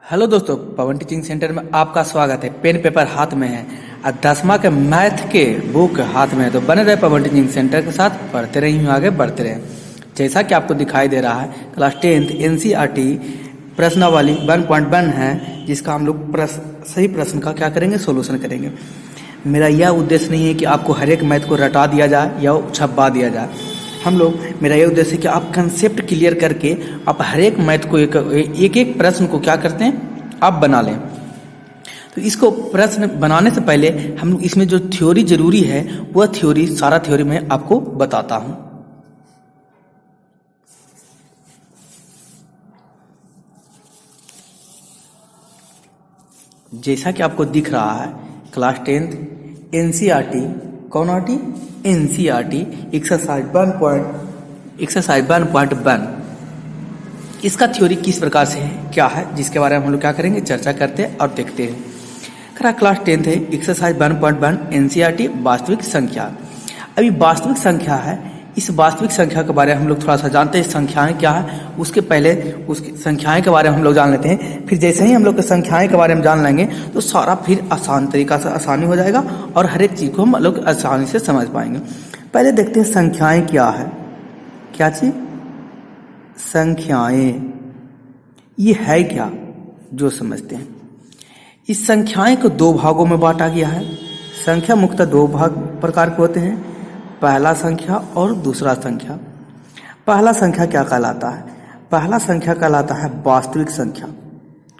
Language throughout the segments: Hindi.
हेलो दोस्तों, पवन टीचिंग सेंटर में आपका स्वागत है। पेन पेपर हाथ में है और 10वां के मैथ के बुक हाथ में है, तो बने रहे पवन टीचिंग सेंटर के साथ, पढ़ते रहिए, आगे बढ़ते रहे। जैसा कि आपको दिखाई दे रहा है, क्लास 10th एनसीईआरटी प्रश्नावली 1.1 है, जिसका हम लोग सही प्रश्न का क्या करेंगे, सोल्यूशन करेंगे। मेरा यह उद्देश्य नहीं है कि आपको हर एक मैथ को रटा दिया जाए या छपवा दिया जाए। मेरा यह उद्देश्य है कि आप कंसेप्ट क्लियर करके आप हर एक मैथ को एक प्रश्न को क्या करते हैं, आप बना लें। तो इसको प्रश्न बनाने से पहले हम लोग इसमें जो थ्योरी जरूरी है वह सारा थ्योरी मैं आपको बताता हूं। जैसा कि आपको दिख रहा है, क्लास 10th एनसीईआरटी, कौन आरटी, एनसीईआरटी एक्सरसाइज 1.1 इसका थ्योरी किस प्रकार से है, क्या है, जिसके बारे में हम लोग क्या करेंगे, चर्चा करते हैं और देखते हैं। क्लास 10th है, एक्सरसाइज 1.1 एनसीईआरटी वास्तविक संख्या। अभी वास्तविक संख्या है, इस वास्तविक संख्या के बारे में हम लोग थोड़ा सा जानते हैं। संख्याएं क्या है, उसके पहले उसकी संख्याएं के बारे में हम लोग जान लेते हैं। फिर जैसे ही हम लोग संख्याएं के बारे में जान लेंगे तो सारा फिर आसान तरीका से आसानी हो जाएगा और हर एक चीज को हम लोग आसानी से समझ पाएंगे। पहले देखते हैं संख्याएं क्या है। क्या चीज, संख्याएं, ये है क्या, जो समझते हैं। इस संख्याएं को दो भागों में बांटा गया है। संख्या मुख्यतः दो प्रकार के होते हैं, पहला संख्या और दूसरा संख्या। पहला संख्या क्या कहलाता है, पहला संख्या कहलाता है वास्तविक संख्या।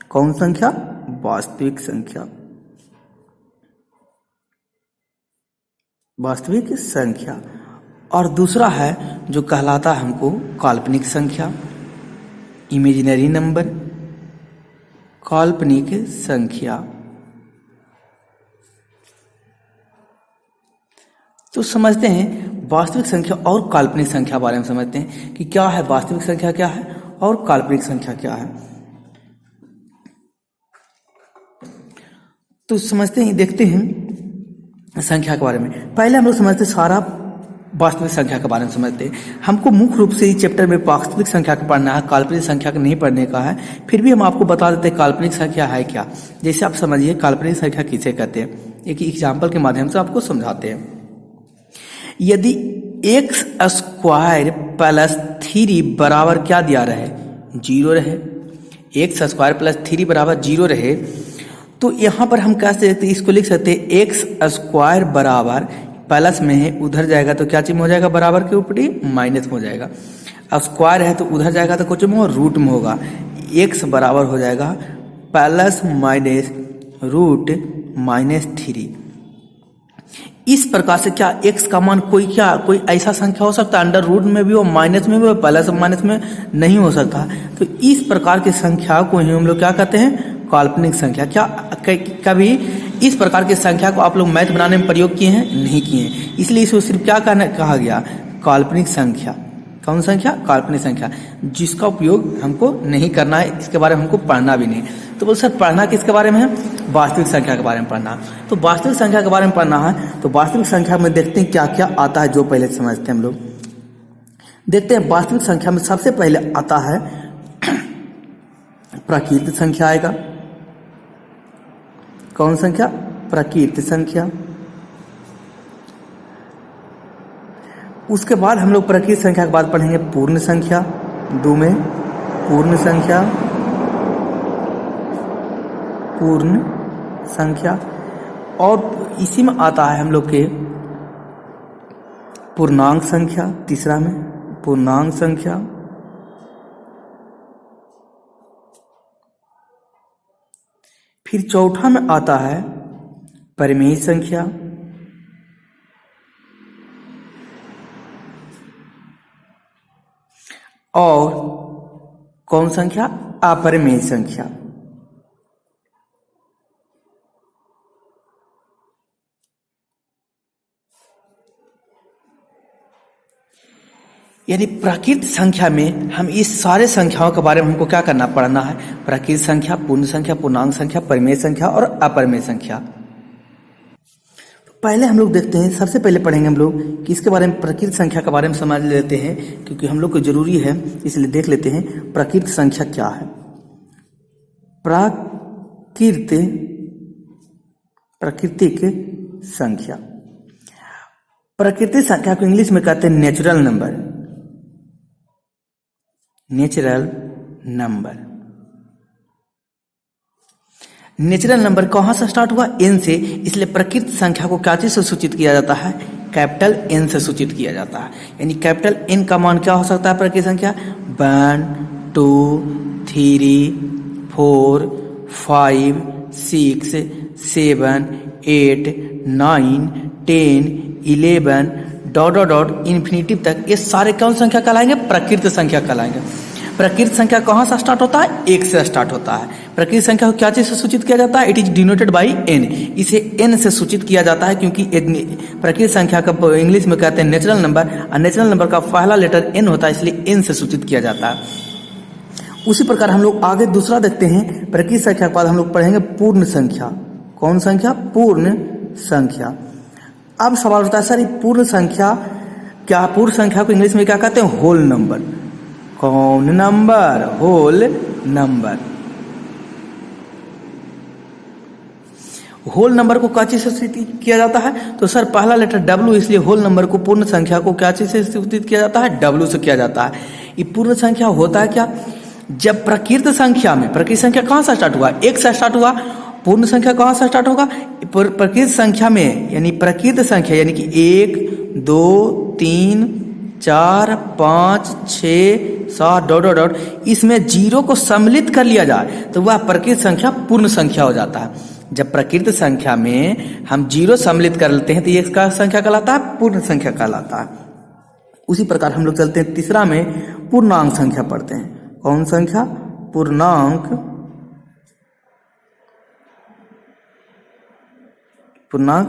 कौन संख्या, वास्तविक संख्या, वास्तविक संख्या। और दूसरा है जो कहलाता है हमको काल्पनिक संख्या, इमेजिनरी नंबर, काल्पनिक संख्या। तो समझते हैं वास्तविक संख्या और काल्पनिक संख्या बारे में समझते हैं कि क्या है वास्तविक संख्या, क्या है और काल्पनिक संख्या क्या है। तो समझते हैं, देखते हैं संख्या के बारे में। पहले हम लोग समझते हैं सारा वास्तविक संख्या के बारे में समझते हैं। हमको मुख्य रूप से इस चैप्टर में वास्तविक संख्या का पढ़ना है, काल्पनिक संख्या का नहीं पढ़ने का है। फिर भी हम आपको बता देते हैं काल्पनिक संख्या है क्या। जैसे आप समझिए काल्पनिक संख्या किसे कहते हैं, एक एग्जाम्पल के माध्यम से आपको समझाते हैं। यदि x स्क्वायर प्लस 3 बराबर क्या दिया रहे, 0 रहे, x स्क्वायर प्लस 3 बराबर 0 रहे, तो यहाँ पर हम कह सकते, इसको लिख सकते हैं x स्क्वायर बराबर, प्लस में है उधर जाएगा तो क्या चीज हो जाएगा, बराबर के ऊपर ही माइनस हो जाएगा। अब स्क्वायर है तो उधर जाएगा तो कुछ में रूट में होगा। x बराबर हो जाएगा प्लस माइनस रूट -3। इस प्रकार से क्या x का मान कोई ऐसा संख्या हो सकता है अंडर रूट में भी हो, माइनस में भी हो, प्लस माइनस में नहीं हो सकता। तो इस प्रकार की संख्या को ही हम लोग क्या कहते हैं, काल्पनिक संख्या। क्या कभी इस प्रकार की संख्या को आप लोग मैथ बनाने में प्रयोग किए हैं, नहीं किए हैं, इसलिए इसको सिर्फ क्या कहा गया, काल्पनिक संख्या। कौन संख्या, काल्पनिक संख्या, जिसका उपयोग हमको नहीं करना है, इसके बारे में हमको पढ़ना भी नहीं। तो बोल सर पढ़ना किसके बारे में है, वास्तविक संख्या के बारे में पढ़ना। तो वास्तविक संख्या के बारे में पढ़ना है, तो वास्तविक संख्या में देखते हैं क्या क्या आता है, जो पहले समझते हैं हम लोग। देखते हैं वास्तविक संख्या में सबसे पहले आता है प्राकृत संख्या आएगा। कौन संख्या, प्राकृत संख्या। उसके बाद हम लोग प्राकृत संख्या के बाद पढ़ेंगे पूर्ण संख्या, 2 में पूर्ण संख्या, पूर्ण संख्या। और इसी में आता है हम लोग के पूर्णांक संख्या, तीसरा में पूर्णांक संख्या। फिर चौथा में आता है परिमेय संख्या। और कौन संख्या, अपरिमेय संख्या। यानी प्राकृत संख्या में हम इस सारे संख्याओं के बारे में हमको क्या करना, पढ़ना है। प्राकृत संख्या, पूर्ण संख्या, पूर्णांक संख्या, परिमेय संख्या और अपरिमेय संख्या। पहले हम लोग देखते हैं, सबसे पहले पढ़ेंगे हम लोग कि इसके बारे में, प्राकृत संख्या के बारे में समझ लेते हैं, क्योंकि हम लोग को जरूरी है, इसलिए देख लेते हैं प्राकृत संख्या क्या है। प्राकृतिक संख्या। प्राकृतिक संख्या को इंग्लिश में कहते हैं नेचुरल नंबर। नेचुरल नंबर कहाँ से स्टार्ट हुआ? एन से, इसलिए प्राकृतिक संख्या को क्या चीज से सूचित किया जाता है? कैपिटल एन से सूचित किया जाता है। यानी कैपिटल एन का मान क्या हो सकता है? प्राकृतिक संख्या 1 2 3 4 5 6 7 8 9 10 11 डॉट इन्फिनिटिव तक, ये सारे कौन संख्या कहलाएंगे? प्राकृतिक संख्या कहलाएंगे। प्राकृतिक संख्या कहाँ से स्टार्ट होता है? एक से स्टार्ट होता है। प्राकृतिक संख्या को क्या चीज से सूचित किया जाता है? It is denoted by N. इसे एन से सूचित किया जाता है क्योंकि प्राकृतिक संख्या का इंग्लिश में कहते हैं नेचुरल नंबर, और नेचुरल नंबर का पहला लेटर एन होता है, इसलिए एन से सूचित किया जाता है। उसी प्रकार हम लोग आगे दूसरा देखते हैं। प्राकृतिक संख्या के बाद हम लोग पढ़ेंगे पूर्ण संख्या। कौन संख्या? पूर्ण संख्या। अब सवाल उठता है, सर पूर्ण संख्या क्या? पूर्ण संख्या को इंग्लिश में क्या कहते हैं? Whole number. कौन नंबर? Whole number. होल नंबर को क्या चीज से सूचित किया जाता है? तो सर पहला लेटर डब्ल्यू, इसलिए होल नंबर को, पूर्ण संख्या को क्या चीज से सूचित किया जाता है? डब्ल्यू से किया जाता है। ये पूर्ण संख्या होता है क्या? जब प्राकृतिक संख्या में, प्राकृतिक संख्या कहाँ से स्टार्ट हुआ? एक से स्टार्ट हुआ। पूर्ण संख्या कहाँ से स्टार्ट होगा? प्राकृतिक संख्या में, यानी प्राकृतिक संख्या यानी कि 1 2 3 4 5 6 7 डॉट इसमें जीरो को सम्मिलित कर लिया जाए तो वह प्राकृतिक संख्या पूर्ण संख्या हो जाता है। जब प्राकृतिक संख्या में हम जीरो सम्मिलित कर लेते हैं तो ये इसका संख्या कहलाता है? पूर्ण संख्या कहलाता है। उसी प्रकार हम लोग चलते हैं तीसरा में, पूर्णांक संख्या पढ़ते हैं। कौन संख्या? पूर्णांक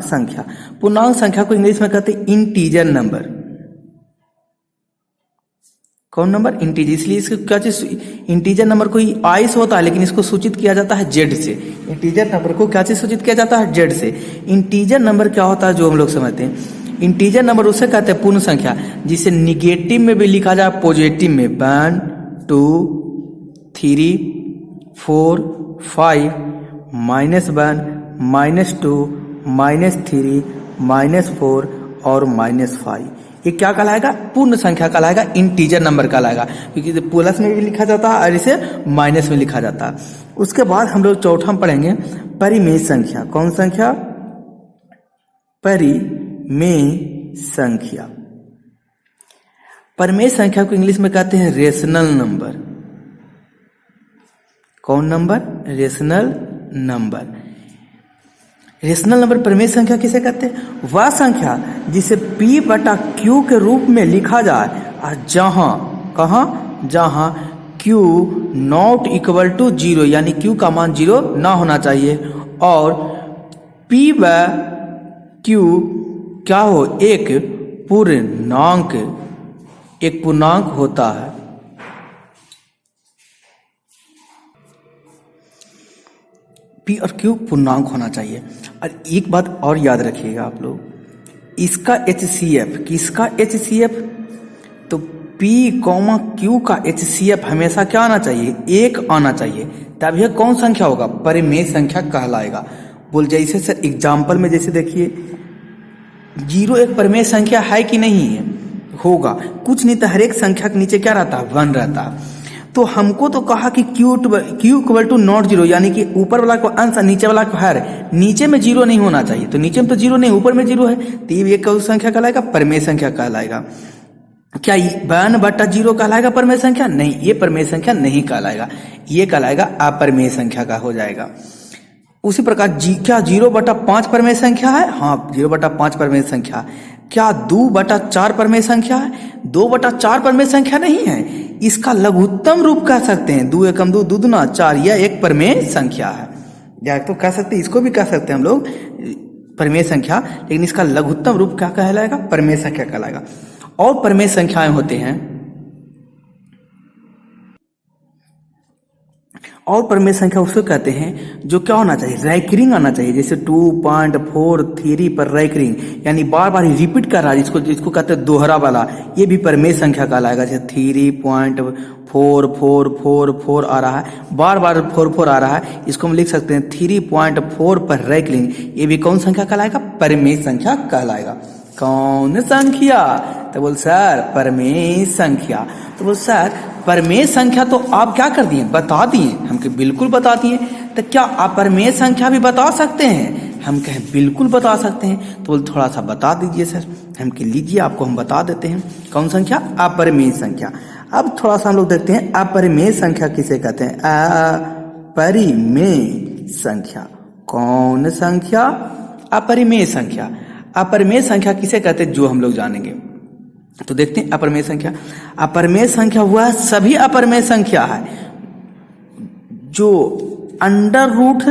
संख्या। पूर्णांक संख्या को इंग्लिश में कहते हैं इंटीजर नंबर। कौन नंबर? इंटीजर। इसलिए इसको क्या चीज? इंटीजर नंबर को आई से होता है, लेकिन इसको सूचित किया जाता है जेड से। इंटीजर नंबर को क्या चीज सूचित किया जाता है? जेड से। इंटीजर नंबर क्या होता है जो हम लोग समझते हैं? इंटीजर नंबर उसे कहते हैं पूर्ण संख्या जिसे निगेटिव में भी लिखा जाए, पॉजिटिव में। 1 2 3 4 5 -1 -2 -3 -4 और -5, ये क्या कहलाएगा? पूर्ण संख्या कहलाएगा, इंटीजर नंबर कहलाएगा, क्योंकि प्लस में भी लिखा जाता है और इसे माइनस में लिखा जाता है। उसके बाद हम लोग चौथा में पढ़ेंगे परिमेय संख्या। कौन संख्या? परिमेय संख्या। परिमेय संख्या को इंग्लिश में कहते हैं रेशनल नंबर। कौन number? Rational number. Rational number परिमेय संख्या किसे कहते हैं? वह संख्या जिसे P/Q के रूप में लिखा जाए और जहां Q नॉट इक्वल टू 0, यानी Q का मान 0 ना होना चाहिए, और P/Q क्या हो? एक पूर्णांक होता है। P और Q पूर्णांक होना चाहिए। और एक बात और याद रखिएगा आप लोग, इसका HCF, किसका HCF? तो P, Q का HCF हमेशा क्या आना चाहिए? 1 आना चाहिए, तब यह कौन संख्या होगा? परिमेय संख्या कहलाएगा। बोल जैसे सर एग्जाम्पल में जैसे देखिए 0 एक परिमेय संख्या है कि नहीं है? होगा। कुछ नहीं तो हर एक संख्या के नीचे क्या रहता है? 1 रहता है। तो हमको तो कहा कि Q इक्वल टू नॉट 0, यानी कि ऊपर वाला को अंश नीचे वाला को हर, नीचे में 0 नहीं होना चाहिए। तो नीचे में तो 0 नहीं, ऊपर में 0 है, तो ये कौन संख्या कहलाएगा? परिमेय संख्या कहलाएगा। क्या 1/0 कहलाएगा परिमेय संख्या? नहीं, ये परिमेय संख्या नहीं कहलाएगा, ये कहलाएगा अपरिमेय संख्या का हो जाएगा। उसी प्रकार क्या 0/5 परिमेय संख्या है? हाँ, 0/5 परिमेय संख्या। क्या 2/4 परिमेय संख्या है? 2/4 परिमेय संख्या नहीं है, इसका लघुत्तम रूप कह सकते हैं। 2 एकम 2, 2 दूना 4, यह एक परिमेय संख्या है। या तो कह सकते हैं, इसको भी कह सकते हैं हम लोग परिमेय संख्या, लेकिन इसका लघुत्तम रूप क्या कहलाएगा? परिमेय संख्या कहलाएगा। और परिमेय संख्याएं होते हैं, और परिमेय संख्या उसको कहते हैं जो क्या होना चाहिए, रैकरिंग आना चाहिए। जैसे 2.43 पर रैकरिंग, यानी बार बार रिपीट कर रहा है, जिसको कहते हैं दोहरा वाला, ये भी परिमेय संख्या कहलाएगा। जैसे 3.4444 आ रहा है, बार बार 44 आ रहा है, इसको हम लिख सकते हैं 3.4 पर रैकरिंग, ये भी कौन संख्या कहलाएगा, परिमेय संख्या कहलाएगा। कौन संख्या, तो बोल सर परिमेय संख्या। तो बोल सर परिमेय संख्या तो आप क्या कर दिए, बता दिए, हम कहे बिल्कुल बता दिए। तो क्या आप परिमेय संख्या भी बता सकते हैं, हम कहे बिल्कुल बता सकते हैं। तो बोल थोड़ा सा बता दीजिए सर, हम कहे लीजिए आपको हम बता देते हैं। कौन संख्या, अपरिमेय संख्या। अब थोड़ा सा हम लोग देखते हैं अपरिमेय संख्या किसे कहते हैं, अपरिमेय संख्या। कौन संख्या, अपरिमेय संख्या। अपरिमेय संख्या किसे कहते हैं जो हम लोग जानेंगे, तो देखते हैं अपरिमेय संख्या। अपरिमेय संख्या वह सभी अपरिमेय संख्या है जो अंडर रूट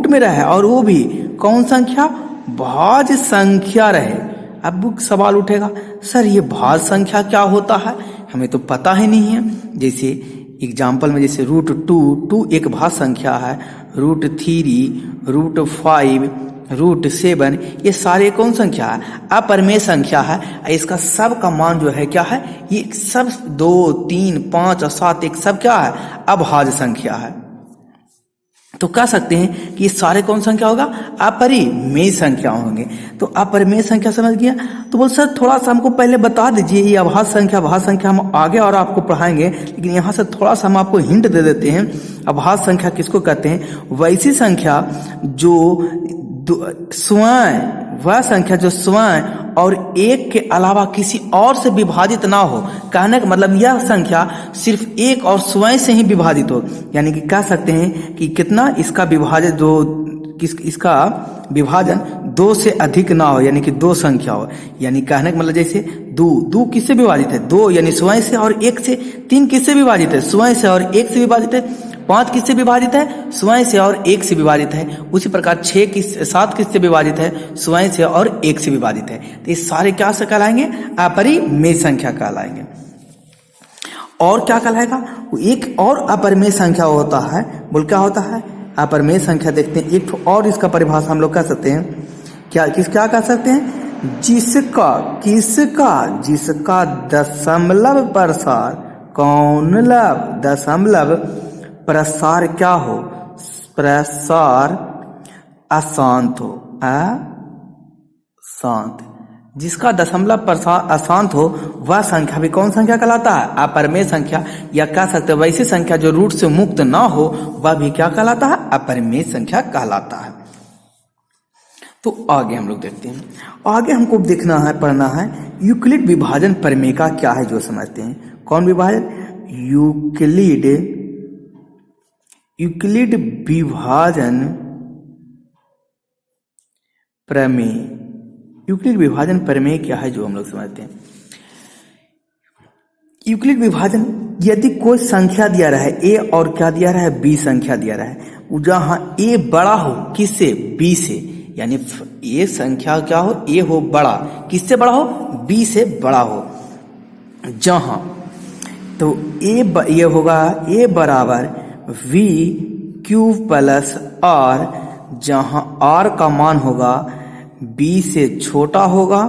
में रहे, और वो भी कौन संख्या, भाज्य संख्या रहे। अब सवाल उठेगा सर ये भाज्य संख्या क्या होता है, हमें तो पता ही नहीं है। जैसे एग्जाम्पल में जैसे √2 एक भाज्य संख्या है, √3, √5, √7, ये सारे कौन संख्या है, अपरिमेय संख्या है। इसका सब का मान जो है क्या है, ये सब 2, 3, 5 और 7 एक सब क्या है, अभाज्य संख्या है। तो कह सकते हैं कि ये सारे कौन संख्या होगा, अपरिमेय संख्या होंगे। तो अपरिमेय संख्या समझ गया। तो बोल सर थोड़ा सा हमको पहले बता दीजिए ये अभाज्य संख्या भाज्य संख्या हम आगे और आपको पढ़ाएंगे, लेकिन यहाँ से थोड़ा सा हम आपको हिंट दे देते हैं। अभाज्य संख्या किसको कहते हैं, वैसी संख्या जो स्वयं, वह संख्या जो स्वयं और एक के अलावा किसी और से विभाजित ना हो। कहने का मतलब यह संख्या सिर्फ एक और स्वयं से ही विभाजित हो, यानी कि कह सकते हैं कि कितना इसका विभाजन इसका विभाजन 2 से अधिक ना हो, यानी कि 2 संख्या हो। यानी कहने का मतलब जैसे 2 किससे विभाजित है, 2 यानी स्वयं से और 1 से। 3 किससे विभाजित है, स्वयं से और 1 से विभाजित है। 5 किससे विभाजित है, स्वयं से और 1 से विभाजित है। उसी प्रकार 7 किससे विभाजित है, स्वयं से और 1 से विभाजित है। तो ये सारे क्या से कहलाएंगे, अपरिमेय संख्या कहलाएंगे। और क्या कहलाएगा, एक और अपरिमेय संख्या होता है, बोल क्या होता है, अपरिमेय संख्या देखते हैं। एक और इसका परिभाषा हम लोग कह सकते हैं, क्या कह सकते हैं, जिसका दशमलव प्रसार, कौन लव, दशमलव प्रसार क्या हो, प्रसार अशांत हो, अशांत। जिसका दशमलव प्रसार अशांत हो वह संख्या भी कौन संख्या कहलाता है, अपरिमेय संख्या। या कह सकते हैं वैसी संख्या जो रूट से मुक्त ना हो वह भी क्या कहलाता है, अपरिमेय संख्या कहलाता है। तो आगे हम लोग देखते हैं, आगे हमको देखना है, पढ़ना है यूक्लिड विभाजन परिमेय का क्या है जो समझते हैं। कौन विभाजन, यूक्लिड विभाजन प्रमेय। यूक्लिड विभाजन प्रमेय क्या है जो हम लोग समझते हैं। यूक्लिड विभाजन, यदि कोई संख्या दिया रहा है a और क्या दिया रहा है, b संख्या दिया रहा है, जहां a बड़ा हो किससे, b से, यानी a संख्या क्या हो, a हो बड़ा, किससे बड़ा हो, b से बड़ा हो। जहां तो ये होगा a बराबर v³ प्लस r, जहां r का मान होगा b से छोटा होगा,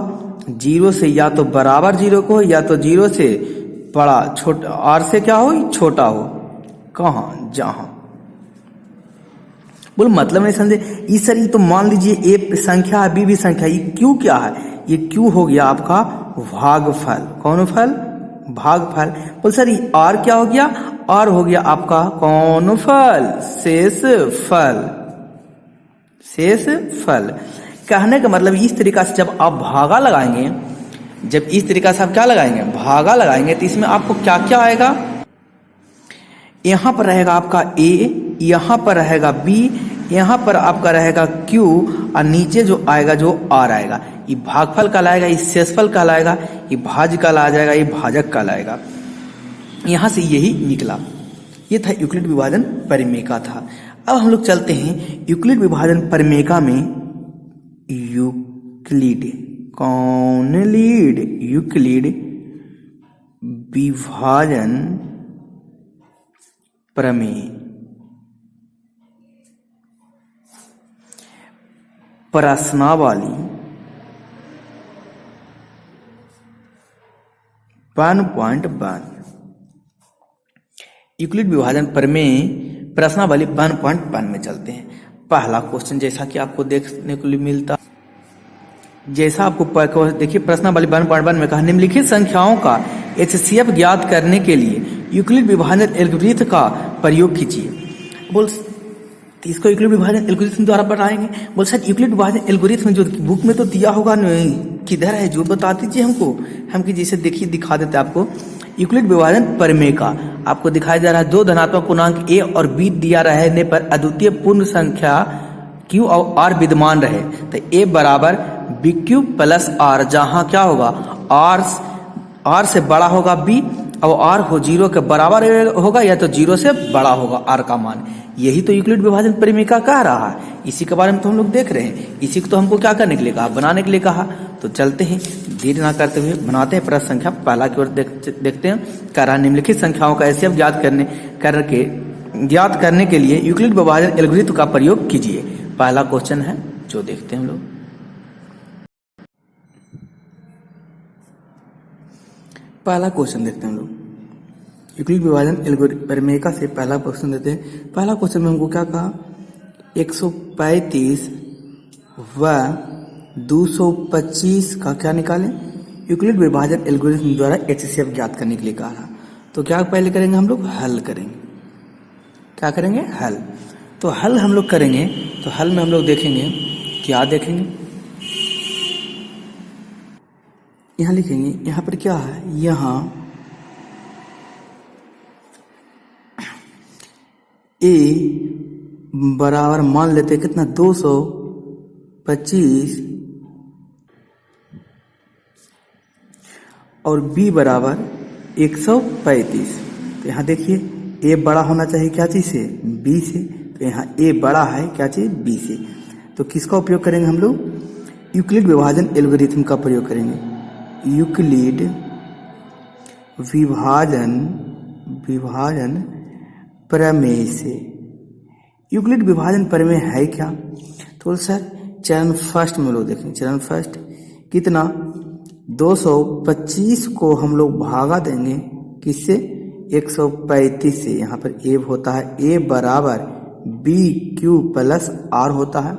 0 से या तो बराबर 0 को, या तो 0 से बड़ा, छोटा r से क्या हो, छोटा हो। कहाँ, जहां, बोल मतलब नहीं समझे। इस सर ये तो मान लीजिए a संख्या है, b भी संख्या, ये q क्या है, ये q हो गया आपका भागफल। कौन फल, भागफल। बोल सर ये r क्या हो गया, r हो गया आपका कौन फल, शेष फल, शेष फल। कहने का मतलब इस तरीका से जब आप भागा लगाएंगे, जब इस तरीका से आप क्या लगाएंगे, भागा लगाएंगे, तो इसमें आपको क्या क्या आएगा, यहां पर रहेगा आपका a, यहां पर रहेगा b, यहां पर आपका रहेगा q, और नीचे जो आएगा जो r आएगा, ये भागफल कहलाएगा, ये शेषफल कहलाएगा, ये भाज्य कहला जाएगा, ये भाजक कहलाएगा। यहां से यही निकला। ये था यूक्लिड विभाजन परिमेय था। अब हम लोग चलते हैं यूक्लिड विभाजन परिमेय में। यूक्लिड कौन लीड, यूक्लिड विभाजन प्रमेय, प्रश्नावली 1.1 यूक्लिड विभाजन प्रमेय प्रश्नावली 1.1 में चलते हैं। पहला क्वेश्चन जैसा कि आपको देखने को मिलता, जैसा आपको देखिए प्रश्नावली 1.1 में कहा निम्नलिखित संख्याओं का एचसीएफ ज्ञात करने के लिए यूक्लिड विभाजन एल्गोरिथम का प्रयोग कीजिए। बोल इसको यूक्लिड विभाजन एल्गोरिथम द्वारा बनाएंगे। बोल सर यूक्लिड विभाजन एल्गोरिथम जो बुक में तो दिया होगा नहीं, किधर है जो बता दीजिए हमको, हम कि जैसे देखिए दिखा देते आपको। यूक्लिड विभाजन प्रमेय का आपको दिखाया जा रहा है, दो धनात्मक पूर्णांक ए और बी दिया रहने पर अद्वितीय पूर्ण संख्या क्यू और आर विद्यमान रहे तो ए बराबर बी क्यू प्लस आर, जहां क्या होगा आर से बड़ा होगा बी और आर हो जीरो के बराबर होगा या तो जीरो से बड़ा होगा आर का मान। यही तो यूक्लिड विभाजन प्रमेय का कह रहा है, इसी के बारे में तो हम लोग देख रहे हैं। इसी को तो हमको क्या करने के लिए कहा, बनाने के लिए कहा। तो चलते हैं देर ना करते हुए बनाते हैं प्रश्न संख्या पहला की ओर देखते हैं। कह रहा निम्नलिखित संख्याओं का एचसीएफ ज्ञात करने के लिए यूक्लिड विभाजन एल्गोरिथम का प्रयोग कीजिए। पहला क्वेश्चन है जो देखते हैं हम लोग। पहला क्वेश्चन देखते हैं हम लोग, यूक्लिड विभाजन एल्गोरिथम प्रमेय का से पहला क्वेश्चन देते हैं। पहला क्वेश्चन में हमको क्या कहा, 135 व 225 का क्या निकालें, यूक्लिड विभाजन एल्गोरिथम द्वारा एचसीएफ ज्ञात करने के लिए कहा। तो क्या पहले करेंगे हम लोग, हल करेंगे। क्या करेंगे, हल। तो हल हम लोग करेंगे, तो हल में हम लोग देखेंगे, क्या देखेंगे, यहां लिखेंगे, यहां पर क्या है, यहां ए बराबर मान लेते कितना 225 और बी बराबर 135। तो यहाँ देखिए ए बड़ा होना चाहिए क्या चीज से, बी से। तो यहाँ ए बड़ा है क्या चीज, बी से। तो किसका उपयोग करेंगे हम लोग, यूक्लिड विभाजन एल्गोरिथम का प्रयोग करेंगे। यूक्लिड विभाजन प्रमेय से। यूक्लिड विभाजन प्रमेय है क्या, तो सर चरण फर्स्ट में लोग देखें, चरण फर्स्ट कितना 225 को हम लोग भागा देंगे किससे, 135 से। यहाँ पर ए होता है ए बराबर बी क्यू प्लस आर होता है।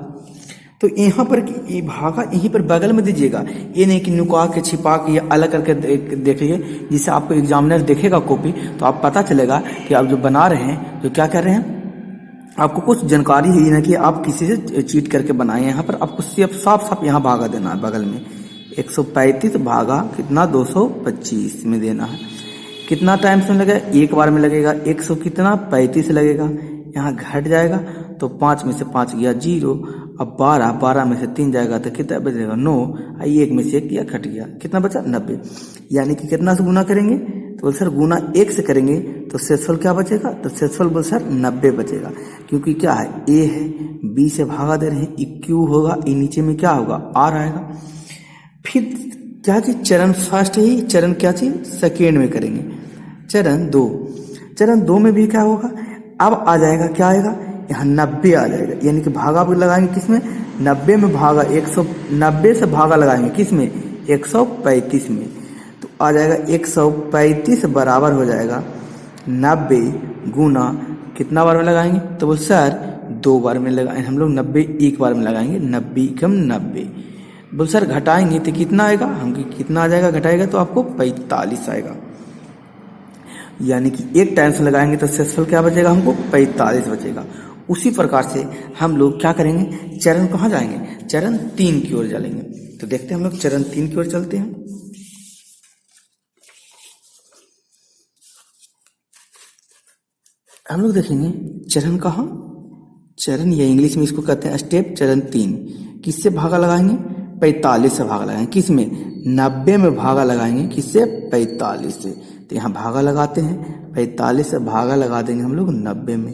तो यहाँ पर ये भागा यहीं पर बगल में दीजिएगा, ये नहीं कि नुका के छिपा के या अलग करके देखिए, जिससे आपको एग्जामिनर देखेगा कॉपी तो आप पता चलेगा कि आप जो बना रहे हैं, जो क्या कर रहे हैं, आपको कुछ जानकारी है ना कि आप किसी से चीट करके बनाए। यहाँ पर आपको सिर्फ साफ यहाँ भागा देना है, बगल में 135 भागा कितना 225 में देना है। कितना टाइम में लगेगा, एक बार में लगेगा, 100 कितना 35 लगेगा, यहाँ घट जाएगा तो 5 में से 5 गया 0। अब 12 में से 3 जाएगा तो कितना बचेगा 9, 1 में से 1 गया घट गया, कितना बचा 90। यानी कि कितना से गुना करेंगे, तो बोल सर गुना 1 से करेंगे तो शेषफल क्या बचेगा, तो शेषफल बोल सर 90 बचेगा। क्योंकि क्या है, ए है, बी से भागा दे रहे हैं, क्यू होगा, ई नीचे में क्या होगा आर आएगा। फिर क्या चीज, चरण फर्स्ट ही, चरण क्या चीज सेकेंड में करेंगे। चरण 2 में भी क्या होगा, अब आ जाएगा, क्या आएगा यहाँ 90 आ जाएगा। यानी कि भागा लगाएंगे किसमें, 90 में भागा 190 से भागा लगाएंगे किसमें, 135 में। तो आ जाएगा 135 बराबर हो जाएगा 90 गुना कितना बार में लगाएंगे, तो बोल सर 2 बार में लगाएंगे हम लोग, 90 एक बार में लगाएंगे, 90 कम 90। बोल सर घटाएंगे तो कितना आएगा, हम कितना आ जाएगा घटाएगा तो आपको 45 आएगा। यानी कि एक टाइम से लगाएंगे तो शेषफल क्या बचेगा, हमको 45 बचेगा। उसी प्रकार से हम लोग क्या करेंगे, चरण कहाँ जाएंगे, चरण 3 की ओर चलेंगे। तो देखते हैं हम लोग चरण 3 की ओर चलते हैं। हम लोग देखेंगे चरण कहाँ, चरण या इंग्लिश में इसको कहते हैं स्टेप, चरण 3 किससे भागा लगाएंगे, 45 से भागा लगाएंगे, किसमें 90 में भागा लगाएंगे, किससे 45 से। तो यहाँ भागा लगाते हैं, 45 से भागा लगा देंगे हम लोग 90 में,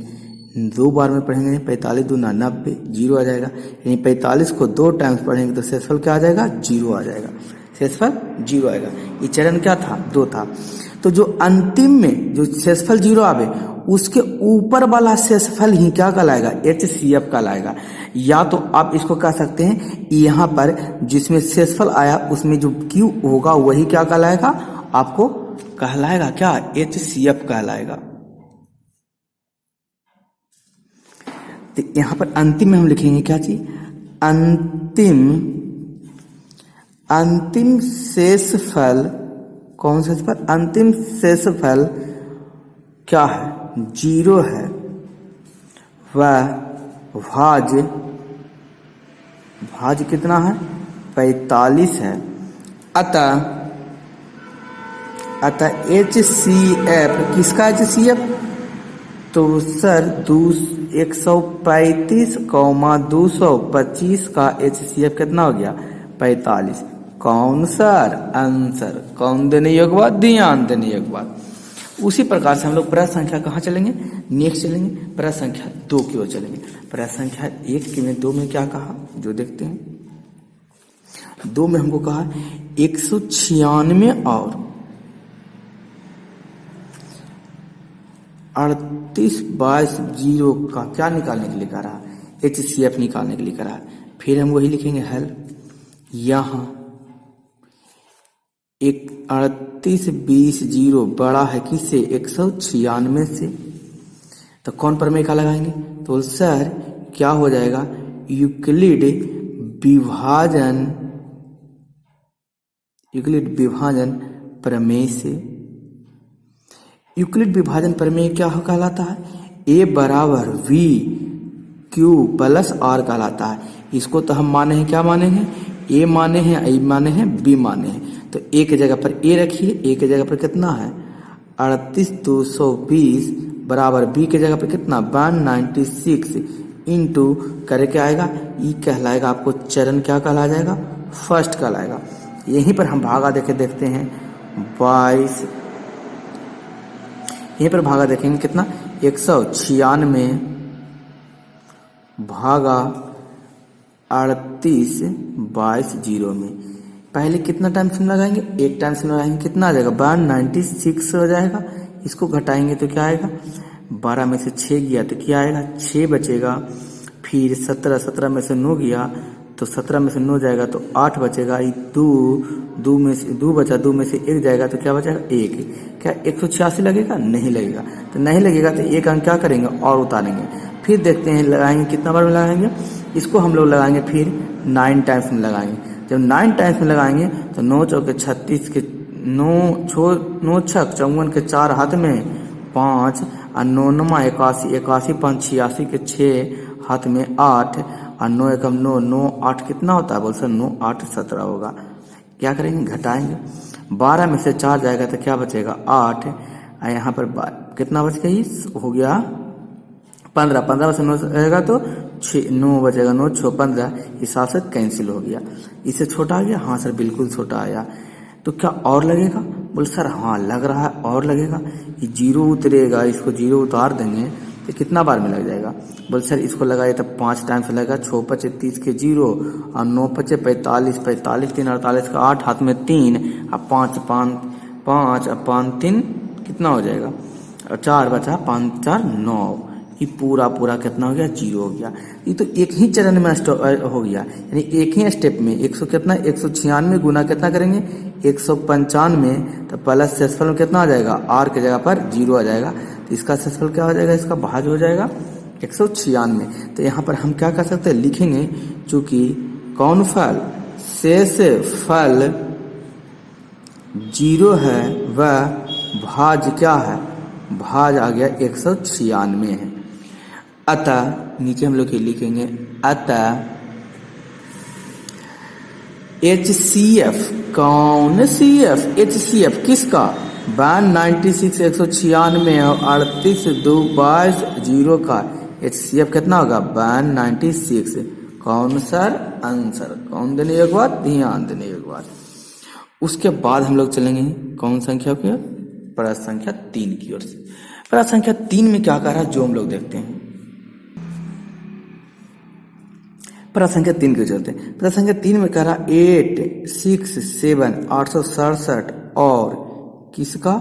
2 बार में पढ़ेंगे, 45 दूना 90, 0 आ जाएगा। यानी 45 को 2 टाइम्स पढ़ेंगे तो शेषफल क्या आ जाएगा, 0 आ जाएगा, शेषफल 0 आएगा। ये चरण क्या था, 2 था। तो जो अंतिम में जो शेषफल 0 आवे उसके ऊपर वाला शेषफल ही क्या कहलाएगा, एचसीएफ कहलाएगा। या तो आप इसको कह सकते हैं यहाँ पर जिसमें शेषफल आया उसमें जो Q होगा वही क्या कहलाएगा, आपको कहलाएगा क्या, HCF कहलाएगा। तो यहाँ पर अंतिम में हम लिखेंगे क्या चीज, अंतिम शेषफल, कौन सा शेषफल, अंतिम शेषफल क्या है, 0 है, वह भाज्य कितना है, 45 है। अतः HCF किसका HCF, तो सर 135,225 का HCF कितना हो गया, 45। कौन सर, आंसर। कौन देने योग्य बात, ध्यान देने योग्य बात। उसी प्रकार से हम लोग प्रश्न संख्या कहाँ चलेंगे, नेक्स्ट चलेंगे प्रश्न संख्या 2 की ओर चलेंगे। प्रश्न संख्या 1 में 2 में क्या कहा, जो देखते हैं। 2 में हमको कहा 196 और 38/20 का क्या निकालने के लिए कह रहा है, HCF निकालने के लिए कह रहा है। फिर हम वही लिखेंगे हल, यहाँ 38/20 बड़ा है किससे, 196 से। तो कौन प्रमेय का लगाएंगे, तो सर क्या हो जाएगा, यूक्लिड विभाजन प्रमेय से। यूक्लिड विभाजन प्रमेय क्या कहलाता है, A बराबर VQ प्लस R कहलाता है। इसको तो हम माने हैं, क्या माने हैं, A माने हैं, I माने हैं, B माने हैं। तो A की जगह पर A रखिए, A की जगह पर कितना है 38,220 बराबर B की जगह पर कितना 196 इंटू करके आएगा, E कहलाएगा आपको चरण क्या कहला जाएगा, फर्स्ट कहलाएगा। यहीं पर हम भागा देखते हैं 22, यहीं पर भागा देखेंगे कितना 196 भागा 38/20 में। पहले कितना टाइम से लगाएंगे, एक टाइम से लगाएंगे, कितना आ जाएगा 196 हो जाएगा। इसको घटाएंगे तो क्या आएगा, 12 में से 6 गया तो क्या आएगा 6 बचेगा। फिर 17 में से 9 गया तो 17 में से 9 जाएगा तो 8 बचेगा। 2 में से 2 बचा, 2 में से 1 जाएगा तो क्या बचेगा 1। क्या 186 लगेगा, नहीं लगेगा। तो नहीं लगेगा तो एक अंक क्या करेंगे और उतारेंगे। फिर देखते हैं लगाएंगे कितना बार में लगाएंगे, इसको हम लोग लगाएंगे फिर 9 टाइम्स में लगाएंगे। जब 9 टाइम्स में लगाएंगे तो 9 चौके 36 के 9 छक 54 के 4 हाथ में 5 और 9 नमा 81, 81 5 86 के 6 हाथ में 8 और 9 एकम 9, 9 8 कितना होता है, बोल सर 9 8 17 होगा। क्या करेंगे, घटाएंगे। 12 में से 4 जाएगा तो क्या बचेगा 8 और यहाँ पर कितना बच गई, हो गया 15। 15 में से 9 रहेगा तो 9 बचेगा, 9 6 15, हिसाब से कैंसिल हो गया। इससे छोटा आ गया, हाँ सर बिल्कुल छोटा आया। तो क्या और लगेगा, बोल सर हाँ लग रहा है और लगेगा। ये 0 उतरेगा, इसको 0 उतार देंगे तो कितना बार में लग जाएगा, बोल सर इसको लगाए तो 5 टाइम से लगेगा। 6 5 30 के 0 और 9 5 45, 45 3 48 का 8 हाथ में 3 और 5 5 और 5 3 कितना हो जाएगा, और 4 बचा, 5 4 9। ये पूरा कितना हो गया 0 हो गया। ये तो एक ही चरण में हो गया, यानी एक ही स्टेप में 100 कितना 196 गुना कितना करेंगे 195, तो प्लस शेषफल में कितना आ जाएगा, R की जगह पर 0 आ जाएगा। तो इसका शेषफल क्या हो जाएगा, इसका भाज्य हो जाएगा 196। तो यहाँ पर हम क्या कर सकते हैं, लिखेंगे चूंकि कौन फल शेष फल 0 है वह भाज्य क्या है, भाज्य आ गया 196 है। अतः नीचे हम लोग लिखेंगे अतः HCF, कौन CF, HCF किसका 196 196 और 38/20 का HCF कितना होगा 196। कौन सर, आंसर। कौन देने एक बात, ध्यान देने एक बात। उसके बाद हम लोग चलेंगे कौन संख्या की ओर, प्रश्न संख्या 3 की ओर से। प्रश्न संख्या 3 में क्या कह रहा है, जो हम लोग देखते हैं। प्रश्न संख्या 3 के चलते हैं। प्रश्न संख्या 3 में कह रहा 8 6 7 867 और किसका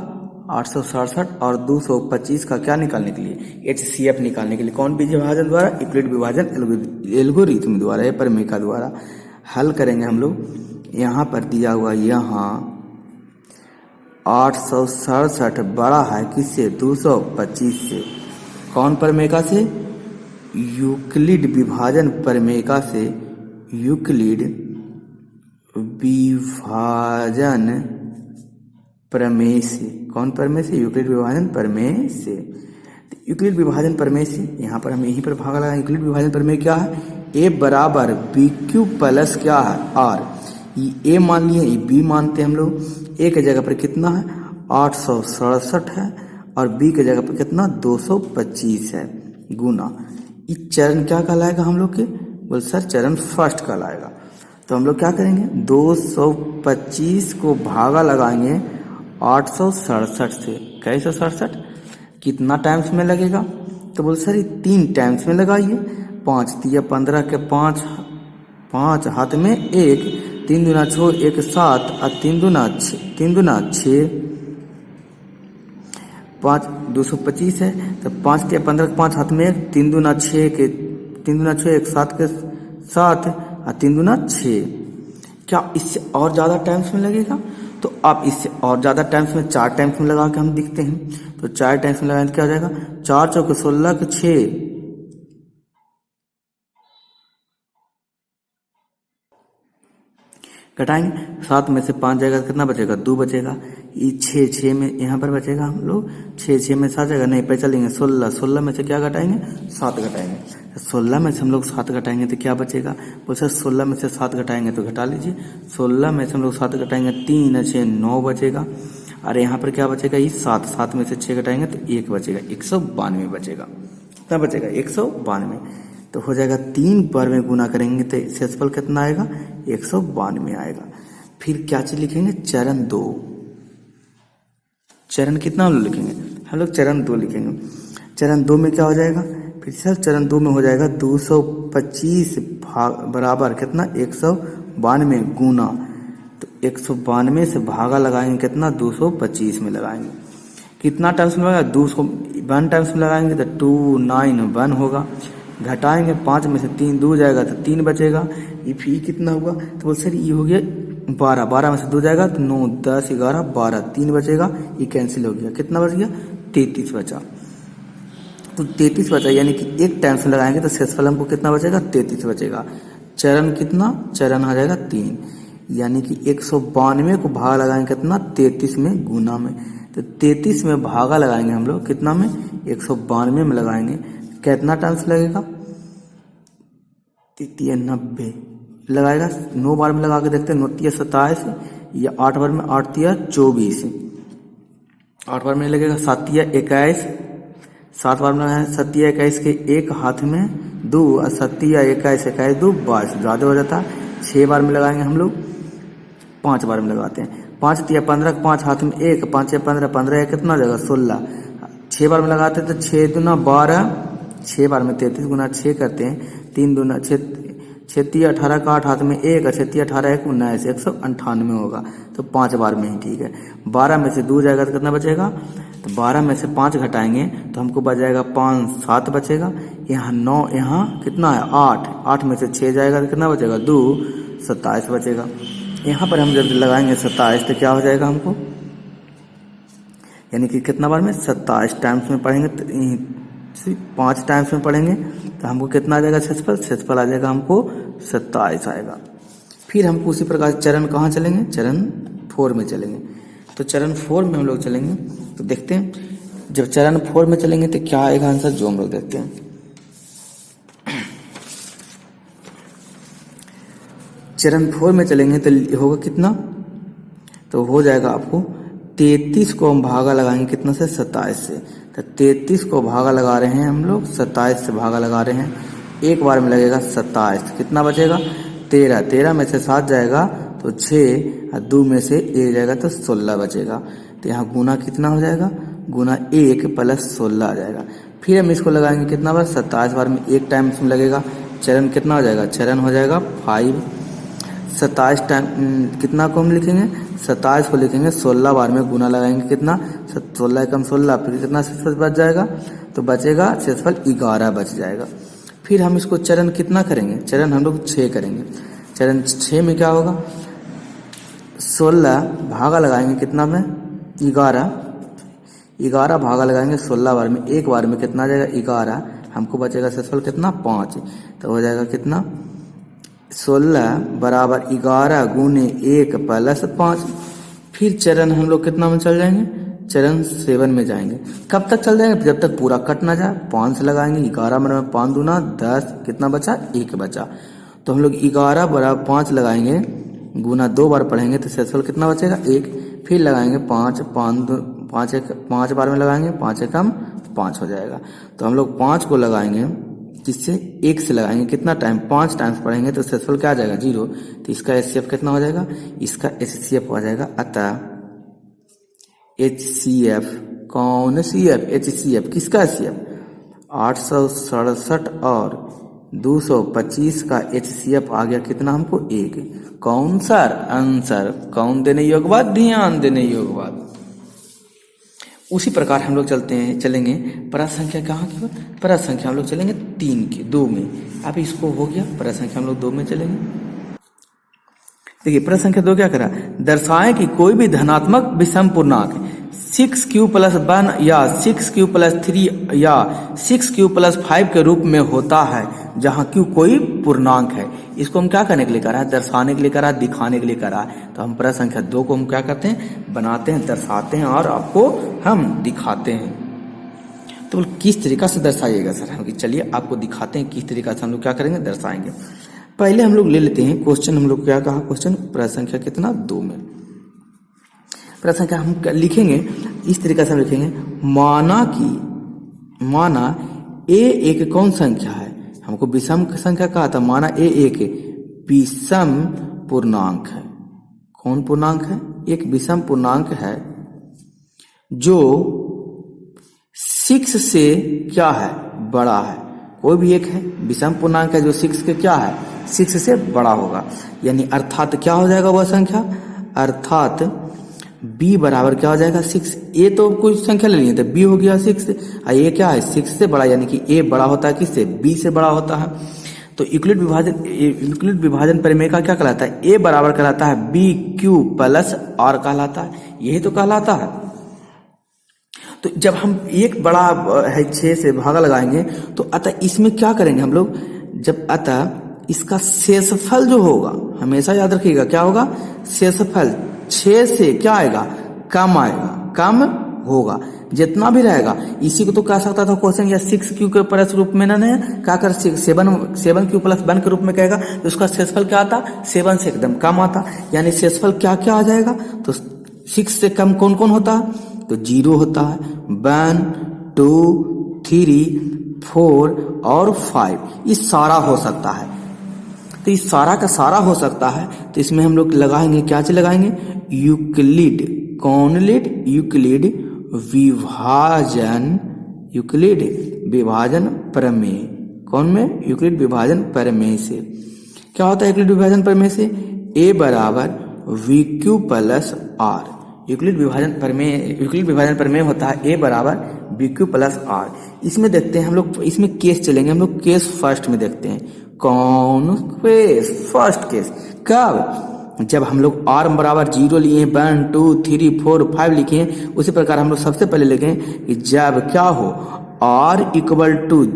867 और 225 का क्या निकालने के लिए, HCF निकालने के लिए कौन बीज विभाजन द्वारा, यूक्लिड विभाजन एल्गोरिथम द्वारा या प्रमेय द्वारा हल करेंगे हम लोग। यहाँ पर दिया हुआ यहाँ 867 बड़ा है किससे, 225 से, कौन प्रमेय से, यूक्लिड विभाजन प्रमेय से, यूक्लिड विभाजन प्रमेय से, कौन प्रमेय से, यूक्लिड विभाजन प्रमेय से। यूक्लिड विभाजन प्रमेय से यहाँ पर हम यहीं पर भाग लगाएंगे। यूक्लिड विभाजन प्रमेय क्या है, ए बराबर बी क्यू प्लस क्या है आर, ये ए मान लिए, ये बी मानते हैं हम लोग। ए के जगह पर कितना है 867 है और बी के जगह पर कितना 225 है, गुना ये चरण क्या कहलाएगा हम लोग के, बोल सर चरण फर्स्ट कहलाएगा। तो हम लोग क्या करेंगे, 225 को भागा लगाएंगे 867 से, कैसे 67 कितना टाइम्स में लगेगा, तो बोल सर ये 3 टाइम्स में लगाइए। 5 तिया 15 के 5 हाथ में 1, 3 दूना 6, 1 7 और 3 दूना 6, 5 225 है, तो 5 तिया 15 के 5 हाथ में 1, 3 दूना 6 के 1 7 के 7 और 3 दूना 6। क्या इससे और ज़्यादा टाइम्स में लगेगा, तो आप इससे और ज़्यादा टाइम्स में 4 टाइम्स में लगा के हम दिखते हैं। तो 4 टाइम्स में लगाएंगे तो क्या हो जाएगा, 4 चौके 16 के 6, घटाएंगे 7 में से 5 जाएगा तो कितना बचेगा, 2 बचेगा। ये 6 में यहाँ पर बचेगा हम लोग, 6 में 7 जाएगा, नहीं पे चलेंगे 16 में से क्या घटाएंगे, 7 घटाएंगे। 16 में से हम लोग 7 घटाएंगे तो क्या बचेगा, बोल सर 16 में से 7 घटाएंगे तो घटा लीजिए। 16 में से हम लोग 7 घटाएंगे 3 6 9 बचेगा, और यहाँ पर क्या बचेगा, ये 7 में से 6 घटाएंगे तो 1 बचेगा, 192 बचेगा। कितना बचेगा, 192। तो हो जाएगा 3 बार में गुना करेंगे तो शेषफल कितना आएगा, 192 आएगा। फिर क्या चीज लिखेंगे, चरण 2। चरण कितना हम लोग लिखेंगे, हम लोग चरण 2 लिखेंगे। चरण 2 में क्या हो जाएगा, फिर सर चरण 2 में हो जाएगा 225 बराबर कितना, 192 गुना, तो 192 से भागा लगाएंगे कितना, 225 में लगाएंगे। कितना टाइम्स में लगाएंगे, 201 टाइम्स में लगाएंगे तो 291 होगा। घटाएंगे 5 में से 3 2 जाएगा तो 3 बचेगा। ये फी कितना हुआ, तो बोल सर ये हो गया 12 में से 2 जाएगा तो 9 10 11 12, 3 बचेगा, ये कैंसिल हो गया। कितना बच गया, 33 बचा। तो 33 बचा, यानी कि 1 टाइम से लगाएंगे तो शेषफल हमको कितना बचेगा, 33 बचेगा। चरण कितना, चरण आ जाएगा 3, यानी कि 192 को भागा लगाएंगे कितना, 33 में गुना में, तो 33 में भागा लगाएंगे हम लोग कितना में, 192 में लगाएंगे। कितना टाइम्स लगेगा, 90 लगाएगा। 9 बार में लगा के देखते हैं, 9 तिया 27 या 8 बार में, 8 तिया 24, 8 बार में लगेगा, 7 तिया 21, 7 बार में है 7 तिया 21 के 1 हाथ में 2 और 7 तिया 21 21 2 22, ज़्यादा हो जाता है। 6 बार में लगाएंगे हम लोग, 5 बार में लगाते हैं। 5 तिया 15 के 5 हाथ में 1, 5 या 15 15 कितना हो जाएगा, 16। 6 बार में लगाते हैं तो 6 दूना 12, 6 बार में 33 गुना 6 करते हैं, 3 दूना 6 तिया 18 का 8 हाथ में 1 और 6 तिया 18 1 19 198 होगा, तो 5 बार में ही ठीक है। 12 में से 2 जाएगा तो कितना बचेगा, तो 12 में से 5 घटाएंगे तो हमको बच जाएगा 5 7 बचेगा। यहाँ 9, यहाँ कितना है 8 में से 6 जाएगा तो कितना बचेगा, 2 27 बचेगा। यहाँ पर हम जब लगाएंगे 27 तो क्या हो जाएगा हमको, यानी कि कितना बार में, 27 टाइम्स में पढ़ेंगे तो 5 टाइम्स में पढ़ेंगे तो हमको कितना आ जाएगा, शेषफल आ जाएगा हमको 27 आएगा। फिर हमको उसी प्रकार चरण कहाँ चलेंगे, चरण 4 में चलेंगे। तो चरण 4 में हम लोग चलेंगे तो देखते हैं, जब चरण 4 में चलेंगे तो क्या आएगा आंसर, जो हम लोग देखते हैं। चरण 4 में चलेंगे तो होगा कितना, तो हो जाएगा आपको 33 को हम भागा लगाएंगे कितना से, 27 से। तो 33 को भागा लगा रहे हैं हम लोग, 27 से भागा लगा रहे हैं, 1 बार में लगेगा 27, कितना बचेगा 13, 13 में से 7 जाएगा तो 6 और 2 में से 1 जाएगा तो 16 बचेगा। तो यहाँ गुना कितना हो जाएगा, गुना 1 प्लस 16 आ जाएगा। फिर हम इसको लगाएंगे कितना बार, 27 बार में 1 टाइम इसमें लगेगा। चरण कितना हो जाएगा, चरण हो जाएगा 5। 27 टाइम कितना को हम लिखेंगे, 27 को लिखेंगे 16 बार में गुना लगाएंगे कितना 16 कम 16, फिर कितना शेषफल बच जाएगा, तो बचेगा शेषफल 11 बच जाएगा। फिर हम इसको चरण कितना करेंगे, चरण हम लोग 6 करेंगे। चरण 6 में क्या होगा, 16 भागा लगाएंगे कितना में 11 भागा लगाएंगे 16 बार में, एक बार में कितना आ जाएगा 11, हमको बचेगा शेषफल कितना 5, तो हो जाएगा कितना 16 बराबर 11 गुने 1 प्लस 5। फिर चरण हम लोग कितना में चल जाएंगे, चरण 7 में जाएंगे। कब तक चल जाएंगे, जब तक पूरा कट ना जाए। 5 से लगाएंगे 11 में 5 दूना 10, कितना बचा 1 बचा, तो हम लोग 11 बराबर 5 लगाएंगे गुना 2 बार पढ़ेंगे तो शेषफल कितना बचेगा 1। फिर लगाएंगे 5 बार में लगाएंगे 5 एकम 5 हो जाएगा। तो हम लोग 5 को लगाएंगे जिससे 1 से लगाएंगे कितना टाइम 5 टाइम्स पढ़ेंगे तो शेषफल क्या आ जाएगा 0। तो इसका HCF कितना हो जाएगा, इसका HCF हो जाएगा, अतः HCF कौन CF HCF किसका HCF 867 और 225 का HCF आ गया कितना हमको 1। कौन सर आंसर, कौन देने योग्य बात, ध्यान देने योग्य बात। उसी प्रकार हम लोग चलेंगे परत संख्या कहाँ की, परत संख्या हम लोग चलेंगे 3 के 2 में। अब इसको हो गया परत संख्या हम लोग 2 में चलेंगे। देखिए परत संख्या 2 क्या करा, दर्शाएं कि कोई भी धनात्मक विषम पूर्णांक 6q + 1 या 6q + 3 या 6q + 5 के रूप में होता है जहां q कोई पूर्णांक है। इसको हम क्या करने के लिए करा है, दर्शाने के लिए करा, दिखाने के लिए करा। तो हम परत संख्या 2 को हम क्या करते हैं, बनाते हैं, दर्शाते हैं और आपको हम दिखाते हैं। तो किस तरीका से दर्शाइएगा सर, हम चलिए आपको दिखाते हैं किस तरीका से हम लोग क्या करेंगे, दर्शाएंगे। पहले हम लोग ले लेते हैं क्वेश्चन, हम लोग क्या कहा क्वेश्चन, परत संख्या कितना 2 में परत संख्या हम लिखेंगे इस तरीका से हम लिखेंगे, माना a एक कौन संख्या है, हमको विषम संख्या कहा था, माना a एक विषम पूर्णांक है। कौन पूर्णांक है, एक विषम पूर्णांक है जो 6 से क्या है बड़ा है। कोई भी एक है विषम पूर्णांक है जो 6 के क्या है 6 से बड़ा होगा, यानी अर्थात क्या हो जाएगा वह संख्या, अर्थात b बराबर क्या हो जाएगा 6। a तो कोई संख्या ले लिए थे, b हो गया 6 और ये क्या है 6 से बड़ा, यानी कि a बड़ा होता है किससे, b से बड़ा होता है। तो यूक्लिड विभाजन प्रमेय का क्या कहलाता है, a बराबर कहलाता है bq + r कहलाता है, यही तो कहलाता है। तो जब हम एक बड़ा है 6 से भागा लगाएंगे तो अतः इसमें क्या करेंगे हम लोग, जब अतः इसका शेषफल जो होगा, हमेशा याद रखिएगा क्या होगा, शेषफल 6 से क्या आएगा, कम आएगा, कम होगा जितना भी रहेगा। इसी को तो कह सकता था क्वेश्चन, या 6q के प्लस रूप में ना क्या कर 7q + 1 के रूप में कहेगा तो उसका शेषफल क्या आता, 7 से एकदम कम आता। यानी शेषफल क्या क्या आ जाएगा, तो 6 से कम कौन कौन होता है, तो 0 होता है, 1 2 3 4 और 5, ये सारा हो सकता है। तो इस सारा का सारा हो सकता है, तो इसमें हम लोग लगाएंगे क्या चीज लगाएंगे, यूक्लिड कौन लिड, यूक्लिड विभाजन प्रमेय। कौन में, यूक्लिड विभाजन प्रमेय से क्या होता है, यूक्लिड विभाजन प्रमेय से a बराबर vq + r। यूक्लिड विभाजन प्रमेय होता है a बराबर vq + r। इसमें देखते हैं हम लोग, इसमें केस चलेंगे हम लोग, केस फर्स्ट में देखते हैं। कौन केस, फर्स्ट केस कब, जब हम लोग r बराबर 0 लिए, 1 2 3 4 5 लिखे, उसी प्रकार हम लोग सबसे पहले लिखें कि जब क्या हो r =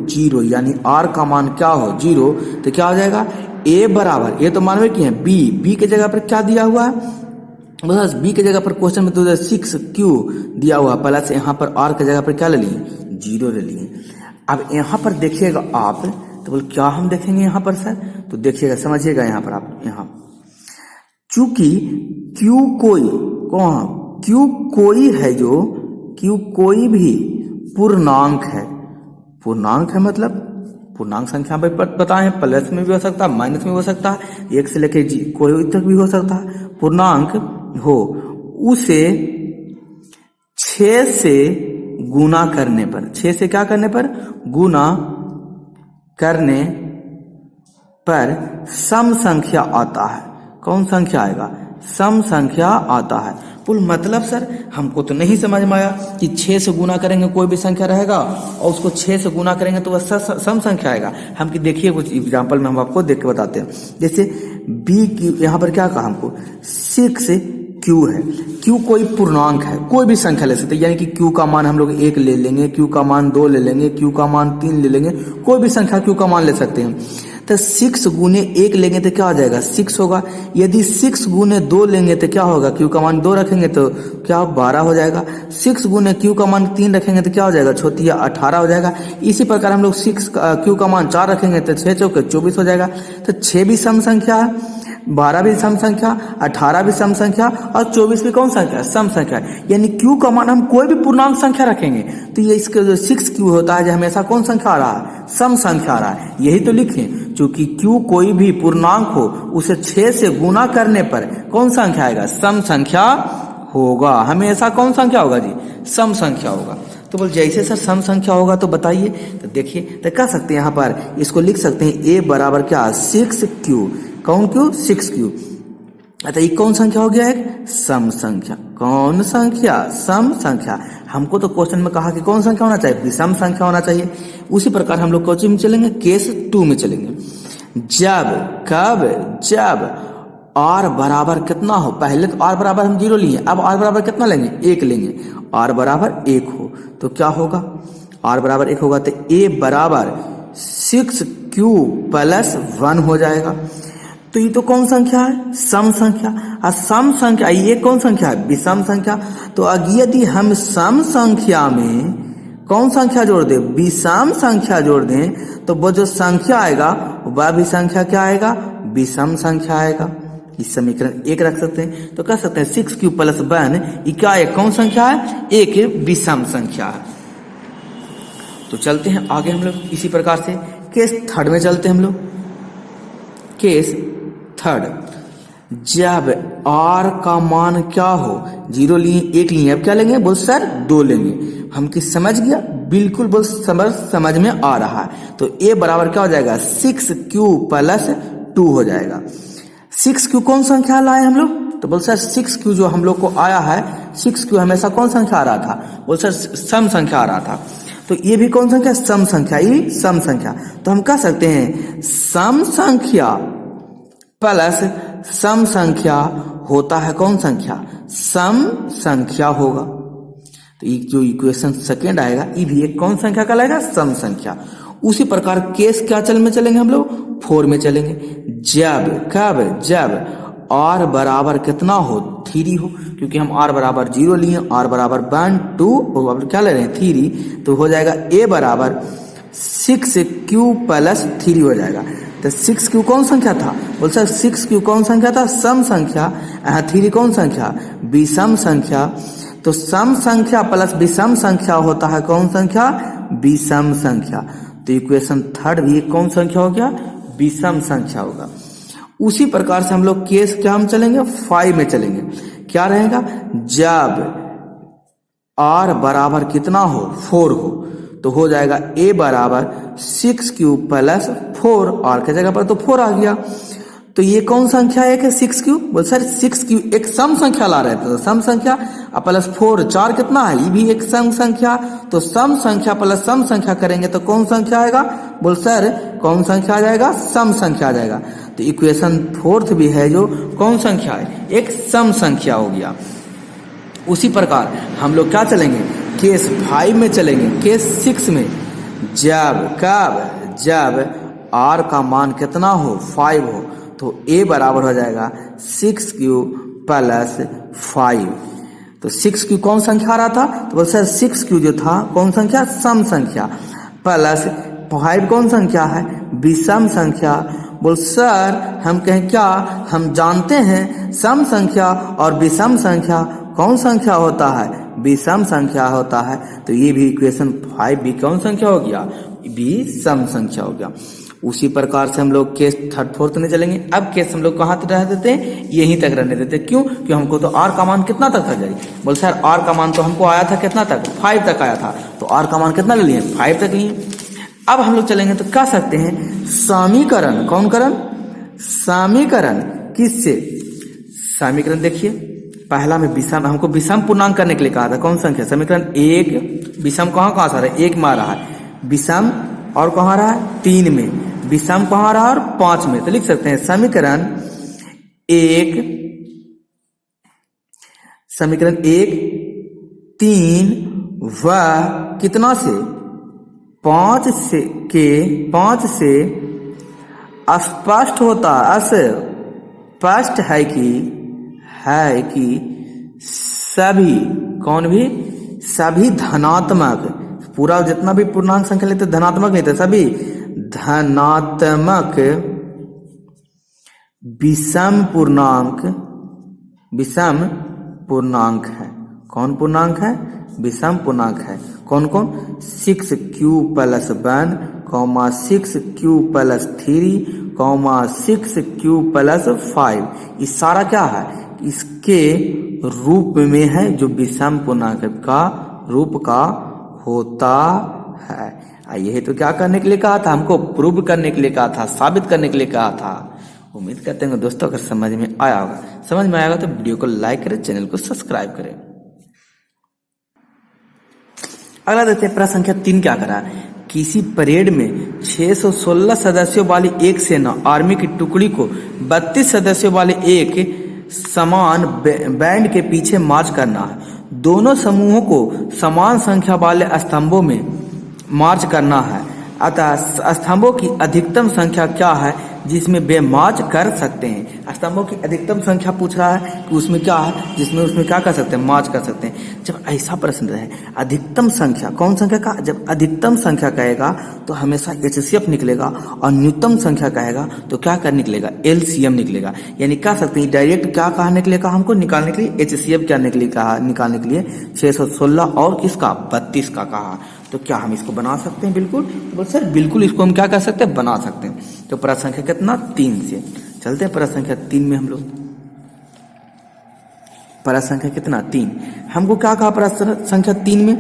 0, यानी r का मान क्या हो 0, तो क्या हो जाएगा a बराबर, ये तो मानवे की है b के जगह पर क्या दिया हुआ है, बस b के जगह पर क्वेश्चन में तो 6q दिया हुआ, प्लस यहाँ पर r के जगह पर क्या ले लिए 0 ले लिए। अब यहाँ पर देखिएगा आप, तो बोल क्या हम देखेंगे यहाँ पर सर, तो देखिएगा समझिएगा यहाँ पर आप, यहाँ चूंकि q कोई है जो q कोई भी पूर्णांक है मतलब पूर्णांक संख्या पे बताएं, प्लस में भी हो सकता है, माइनस में भी हो सकता है, 1 से लेकर कोई तक भी हो सकता है, पूर्णांक हो, उसे 6 से गुना करने पर, 6 से क्या करने पर, गुना करने पर सम संख्या आता है। कौन संख्या आएगा, सम संख्या आता है। पुल मतलब सर हमको तो नहीं समझ में आया कि 6 से गुना करेंगे कोई भी संख्या रहेगा और उसको 6 से गुना करेंगे तो वह सम संख्या आएगा। हम कि देखिए कुछ एग्जाम्पल में हम आपको देख के बताते हैं। जैसे बी की यहाँ पर क्या कहा हमको 6 क्यू है। क्यू कोई पूर्णांक है, कोई भी संख्या ले सकते हैं, यानी कि क्यू का मान हम लोग 1 ले लेंगे, क्यू का मान 2 ले लेंगे, क्यू का मान 3 ले लेंगे, कोई भी संख्या क्यू का मान ले सकते हैं। तो 6 गुने 1 लेंगे तो क्या हो जाएगा 6 होगा। यदि 6 गुने 2 लेंगे तो क्या होगा, क्यू का मान 2 रखेंगे तो क्या 12 हो जाएगा। 6 गुने क्यू का मान 3 रखेंगे तो क्या हो जाएगा, छोटिया 18 हो जाएगा। इसी प्रकार हम लोग 6 क्यू का मान 4 रखेंगे तो 6 चौके 24 हो जाएगा। तो 6 भी सम संख्या है, 12 भी सम संख्या, 18 भी सम संख्या और 24 भी कौन संख्या, सम संख्या। यानी क्यू का मान हम कोई भी पूर्णांक संख्या रखेंगे तो ये इसका जो 6 क्यू होता है जो हमेशा कौन संख्या आ रहा है, सम संख्या आ रहा है। यही तो लिखें, चूंकि क्यू कोई भी पूर्णांक हो उसे 6 से गुना करने पर कौन संख्या आएगा, सम संख्या होगा। हमेशा कौन संख्या होगा जी, सम संख्या होगा। तो बोल जैसे सर सम संख्या होगा तो बताइए। तो देखिए तो कह सकते हैं यहाँ पर इसको लिख सकते हैं ए बराबर क्या 6 क्यू। कौन क्यू, 6 क्यू। अच्छा ये कौन संख्या हो गया, एक सम संख्या। कौन संख्या, सम संख्या। हमको तो क्वेश्चन में कहा कि कौन संख्या होना चाहिए, विषम संख्या होना चाहिए। उसी प्रकार हम लोग कौन में चलेंगे, केस 2 में चलेंगे। जब, कब, जब आर बराबर कितना हो, पहले तो आर बराबर हम 0 लिए, अब आर बराबर कितना लेंगे, 1 लेंगे। आर बराबर 1 हो तो क्या होगा, आर बराबर 1 होगा तो ए बराबर 6 क्यू प्लस 1 हो जाएगा। तो ये तो कौन संख्या है, सम संख्या। और सम संख्या ये कौन संख्या है, विषम संख्या। तो अगर यदि हम सम संख्या में कौन संख्या जोड़ दें, विषम संख्या जोड़ दें तो वो जो संख्या आएगा वह भी संख्या क्या आएगा, विषम संख्या आएगा। इस समीकरण 1 रख सकते हैं। तो कह सकते हैं 6 क्यू प्लस 1 ये क्या है, कौन संख्या है, एक विषम संख्या है। तो चलते हैं आगे हम लोग इसी प्रकार से केस 3 में चलते हैं हम लोग। केस 3, जब r का मान क्या हो, 0 लिए 1 लिए, अब क्या लेंगे, बोल सर 2 लेंगे। हम किस समझ गया, बिल्कुल बोल समझ में आ रहा है। तो a बराबर क्या हो जाएगा 6 क्यू प्लस 2 हो जाएगा। 6 क्यू कौन संख्या लाए हम लोग, तो बोल सर 6 क्यू जो हम लोग को आया है, 6 क्यू हमेशा कौन संख्या आ रहा था, बोल सर सम संख्या आ रहा था। तो ये भी कौन संख्या, सम संख्या, ये सम संख्या। तो हम कह सकते हैं सम संख्या प्लस सम संख्या होता है कौन संख्या, सम संख्या होगा। तो ये जो इक्वेशन सेकेंड आएगा ये भी एक कौन संख्या कहलाएगा, सम संख्या। उसी प्रकार केस क्या चल में चलेंगे हम लोग, 4 में चलेंगे। जब, कब, जब r बराबर कितना हो, 3 हो। क्योंकि हम r बराबर 0 लिए, r बराबर 1 2 और क्या ले रहे हैं 3, तो हो जाएगा a बराबर 6 क्यू प्लस 3 हो जाएगा। तो 6 क्यू कौन संख्या था, बोल सर 6 क्यू कौन संख्या था, सम संख्या। 3 कौन संख्या, विषम संख्या। तो सम संख्या प्लस विषम संख्या होता है कौन संख्या, विषम संख्या। तो इक्वेशन 3 भी कौन संख्या हो गया, विषम संख्या होगा। उसी प्रकार से हम लोग केस क्या हम चलेंगे, 5 में चलेंगे। क्या रहेगा, जब r बराबर कितना हो, 4 हो, तो हो जाएगा a बराबर 6 क्यू प्लस 4, r के जगह पर तो 4 आ गया। तो ये कौन संख्या है, 6 क्यू, बोल सर 6 क्यू एक सम संख्या ला रहे थे, तो सम संख्या प्लस 4 4 कितना है, ये भी एक सम संख्या। तो सम संख्या प्लस सम संख्या करेंगे तो कौन संख्या आएगा, बोल सर कौन संख्या आ जाएगा, सम संख्या आ जाएगा। तो इक्वेशन 4 भी है जो कौन संख्या है, एक सम संख्या हो गया। उसी प्रकार हम लोग क्या चलेंगे, केस 5 में चलेंगे। केस 6 में जब, कब, जब r का मान कितना हो, 5 हो, तो a बराबर हो जाएगा 6 क्यू प्लस 5। तो 6 क्यू कौन संख्या आ रहा था, तो बोल सर 6 क्यू जो था कौन संख्या, सम संख्या। प्लस 5 कौन संख्या है, विषम संख्या। बोल सर हम कहें क्या, हम जानते हैं सम संख्या और विषम संख्या कौन संख्या होता है, विषम संख्या होता है। तो ये भी इक्वेशन 5 भी कौन संख्या हो गया, भी सम संख्या हो गया। उसी प्रकार से हम लोग केस 3 4 में चलेंगे। अब केस हम लोग कहाँ तक रह देते हैं, यहीं तक रहने देते। क्यों, क्योंकि हमको तो r का मान कितना तक था जाए, बोल सर r का मान तो हमको आया था कितना तक, 5 तक आया था। तो r का मान कितना ले लिए, 5 तक लिए। अब हम लोग चलेंगे तो कह सकते हैं समीकरण, कौन करण, समीकरण किससे, समीकरण देखिए, पहला में विषम, हमको विषम पूर्णांक करने के लिए कहा था। कौन संख्या? समीकरण 1 विषम कहाँ से आ रहा है? 1 में आ रहा है विषम, और कहाँ आ रहा है? 3 में। विषम कहाँ आ रहा है? और 5 में। तो लिख सकते हैं समीकरण 1 3 व कितना से? 5 से स्पष्ट होता, स्पष्ट है कि सभी, कौन भी? सभी धनात्मक, पूरा जितना भी पूर्णांक संख्या लेते धनात्मक नहीं थे, सभी धनात्मक विषम पूर्णांक है। कौन पूर्णांक है? विषम पूर्णांक है। कौन कौन? 6q + 1, 6q + 3, 6q + 5। ये सारा क्या है? इसके रूप में है, जो विषम पूर्णांक का रूप का होता है। यही तो क्या करने के लिए कहा था? हमको प्रूव करने के लिए कहा था, साबित करने के लिए कहा था। उम्मीद करते हैं दोस्तों अगर समझ में आया होगा। समझ में आएगा तो वीडियो को लाइक करें, चैनल को सब्सक्राइब करें। अगला देखते हैं प्रश्न संख्या 3 क्या करा। किसी परेड में 616 सदस्यों वाली एक सेना आर्मी की टुकड़ी को 32 सदस्यों वाले एक समान बैंड के पीछे मार्च करना है। दोनों समूहों को समान संख्या वाले स्तंभों में मार्च करना है। अतः स्तंभों की अधिकतम संख्या क्या है जिसमें वे मार्च कर सकते हैं? स्तंभों की अधिकतम संख्या पूछ रहा है कि उसमें क्या है जिसमें उसमें क्या कर सकते हैं? मार्च कर सकते हैं। जब ऐसा प्रश्न रहे, अधिकतम संख्या, कौन संख्या का? जब अधिकतम संख्या कहेगा तो हमेशा HCF निकलेगा, और न्यूनतम संख्या कहेगा तो क्या कर निकलेगा? LCM निकलेगा। यानी कह सकते हैं डायरेक्ट क्या कहने के लिए कहा हमको? निकालने के लिए HCF करने के लिए कहा, निकालने के लिए 616 और किसका? 32 का कहा। तो क्या हम इसको बना सकते हैं? बिल्कुल। तो सर बिल्कुल इसको हम क्या कर सकते हैं? बना सकते हैं। तो प्रश्न संख्या कितना? 3 से चलते हैं प्रश्न संख्या 3 में हम लोग। प्रश्न संख्या कितना? 3। हमको क्या कहा प्रश्न संख्या 3 में?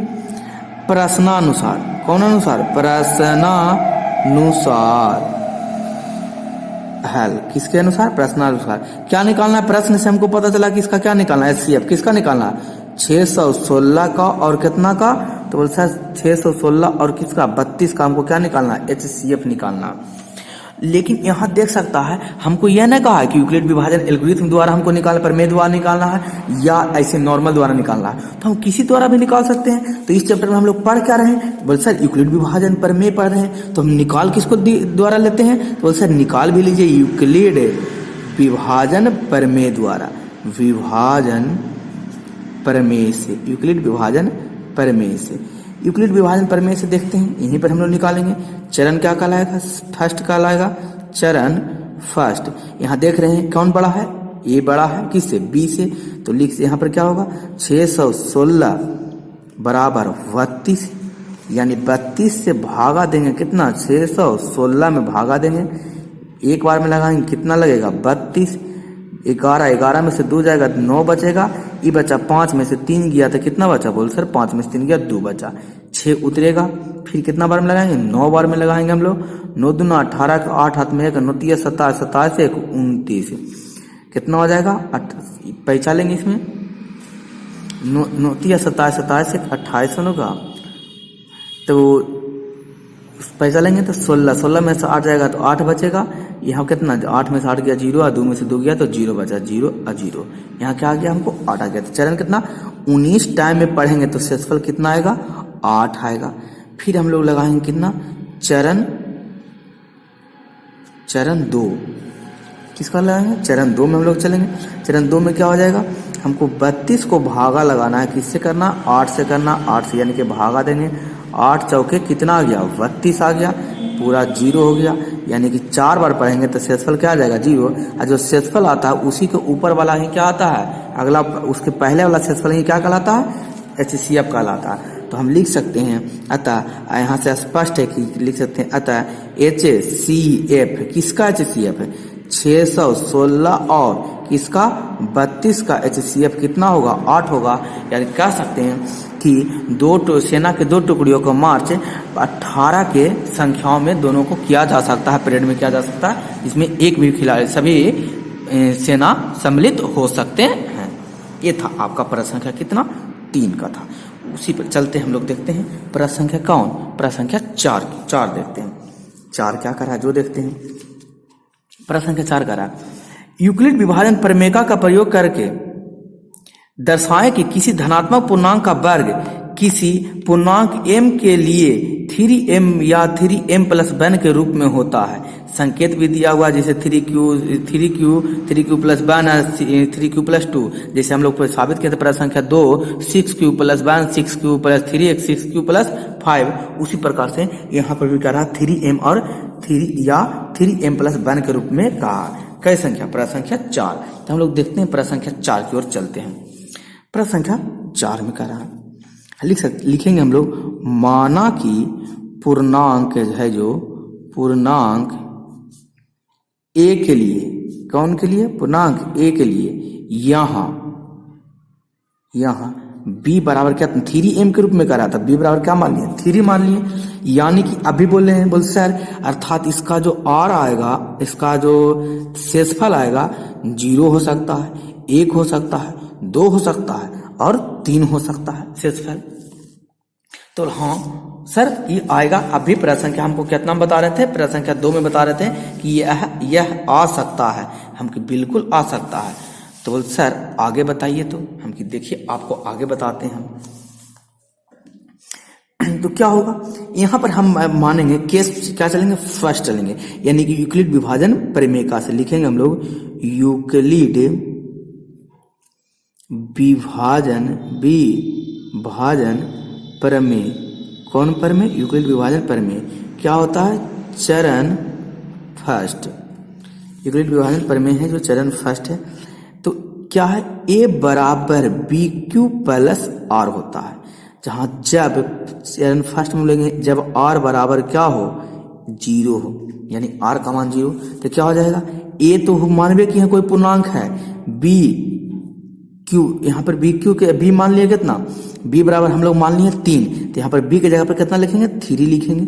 प्रश्नानुसार। कौन अनुसार? प्रश्नानुसार हल। किसके अनुसार? प्रश्नानुसार। क्या निकालना है? प्रश्न से हमको पता चला कि इसका क्या निकालना है? HCF किसका निकालना है? 616 का और कितना का? तो बोलता है 616 और किसका? 32 का। हमको क्या निकालना है? HCF निकालना। लेकिन यहाँ देख सकता है हमको यह नहीं कहा है कि यूक्लिड विभाजन एल्गोरिथम द्वारा हमको निकालना, प्रमेय द्वारा निकालना है या ऐसे नॉर्मल द्वारा निकालना है। तो हम किसी द्वारा भी निकाल सकते हैं। तो इस चैप्टर में हम लोग पढ़ क्या रहे हैं? बोल सर यूक्लिड विभाजन प्रमेय पढ़ रहे हैं, तो हम निकाल किसको द्वारा लेते हैं? तो बोल सर निकाल भी लीजिए यूक्लिड विभाजन प्रमेय द्वारा, विभाजन प्रमेय से, यूक्लिड विभाजन प्रमेय से। यूक्लिड विभाजन प्रमेय से देखते हैं, यहीं पर हम लोग निकालेंगे। चरण क्या कहलाएगा? फर्स्ट कहलाएगा, चरण फर्स्ट। यहाँ देख रहे हैं कौन बड़ा है? ए बड़ा है किससे? बी से। तो लिख यहाँ पर क्या होगा? 616 बराबर 32, यानी 32 से भागा देंगे कितना? 616 में भागा देंगे, एक बार में लगाएंगे कितना लगेगा? 32। 11 में से 2 जाएगा 9 बचेगा, ये बचा 5 में से 3 गया तो कितना बचा? बोल सर 5 में से 3 गया 2 बचा, 6 उतरेगा। फिर कितना बार में लगाएंगे? 9 बार में लगाएंगे हम लोग। 9 दूना 18 का 8 हाथ में 1, 9 तिया 27, 27 1 29, कितना हो जाएगा? पैसा लेंगे इसमें, 9 तिया 27, 27 1 28 होगा। तो पैसा लेंगे तो 16 में से 8 जाएगा तो 8 बचेगा। यहाँ कितना? 8 में से 8 गया 0, और 2 में से 2 गया तो 0 बचा, 0 और 0। यहाँ क्या आ गया? हमको 8 आ गया। तो चरण कितना? 19 टाइम में पढ़ेंगे तो शेषफल कितना आएगा? 8 आएगा। फिर हम लोग लगाएंगे कितना? चरण 2। किसका लगाएंगे? चरण 2 में हम लोग चलेंगे। चरण 2 में क्या हो जाएगा? हमको 32 को भागा लगाना है। किससे करना? 8 से करना, 8 से यानी कि भागा देंगे। 8 चौके कितना आ गया? 32 आ गया, पूरा 0 हो गया। यानी कि 4 बार पढ़ेंगे तो शेषफल क्या आ जाएगा? 0। और जो शेषफल आता है उसी के ऊपर वाला ही क्या आता है? अगला उसके पहले वाला शेषफल ही क्या कहलाता है? HCF कहलाता है। तो हम लिख सकते हैं, अतः यहाँ से स्पष्ट है कि लिख सकते हैं अतः HCF किसका HCF है? 616 और किसका? 32 का HCF कितना होगा? 8 होगा। यानी कह सकते हैं कि सेना के 2 टुकड़ियों को मार्च 18 के संख्याओं में दोनों को किया जा सकता है, परेड में किया जा सकता है, इसमें एक भी खिलाड़ी, सभी सेना सम्मिलित हो सकते हैं। ये था आपका प्रश्न संख्या कितना, 3 का था। उसी पर चलते हम लोग देखते हैं प्रश्न संख्या कौन, प्रश्न संख्या 4 देखते हैं। 4 क्या करा जो देखते हैं। प्रश्न संख्या 4 करा, यूक्लिड विभाजन प्रमेय का प्रयोग करके दर्शाएं कि किसी धनात्मक पूर्णांक का वर्ग किसी पूर्णांक m के लिए 3m या 3m प्लस 1 के रूप में होता है। संकेत भी दिया हुआ जैसे 3q प्लस 1 और 3q प्लस 2। जैसे हम लोग साबित किए थे प्रश्न संख्या 2 6q plus 1 6q plus 3 6q plus 5। उसी प्रकार से यहाँ पर भी कह रहा 3m और 3m प्लस 1 के रूप में कहा। कई संख्या, प्रश्न संख्या 4। तो हम लोग देखते हैं प्रश्न संख्या 4 की ओर चलते हैं। प्रश्न संख्या 4 में कह रहा है, लिखेंगे हम लोग, माना कि पूर्णांक है जो पूर्णांक a के लिए, कौन के लिए, पूर्णांक a के लिए यहाँ b बराबर क्या 3m के रूप में कर रहा था। b बराबर क्या मान लिया, 3 मान लिए। यानी कि अभी बोल रहे हैं, बोल सर अर्थात इसका जो r आएगा, इसका जो शेषफल आएगा 0 हो सकता है, 1 हो सकता है, 2 हो सकता है और 3 हो सकता है शेषफल। तो हाँ सर ये आएगा। अभी प्रश्न संख्या हमको कितना बता रहे थे, प्रश्न संख्या 2 में बता रहे थे कि यह आ सकता है, हम कि बिल्कुल आ सकता है। तो बोल सर आगे बताइए, तो हम कि देखिए आपको आगे बताते हैं हम। तो क्या होगा यहाँ पर हम मानेंगे केस क्या चलेंगे, फर्स्ट चलेंगे, यानी कि यूक्लिड विभाजन प्रमेय का से लिखेंगे हम लोग यूक्लिड विभाजन प्रमेय। कौन प्रमेय, यूक्लिड विभाजन प्रमेय। क्या होता है, चरण फर्स्ट। यूक्लिड विभाजन प्रमेय है जो चरण फर्स्ट है। तो क्या है, a बराबर BQ प्लस R होता है। जहां जब चरण फर्स्ट में लेंगे, जब R बराबर क्या हो, 0 हो, यानी R का मान 0, तो क्या हो जाएगा, a तो मानवे कि यहाँ कोई पूर्णांक है, B Q, यहाँ पर BQ के B मान लिया कितना, B बराबर हम लोग मान लिए 3। तो यहाँ पर B की जगह पर कितना लिखेंगे, 3 लिखेंगे।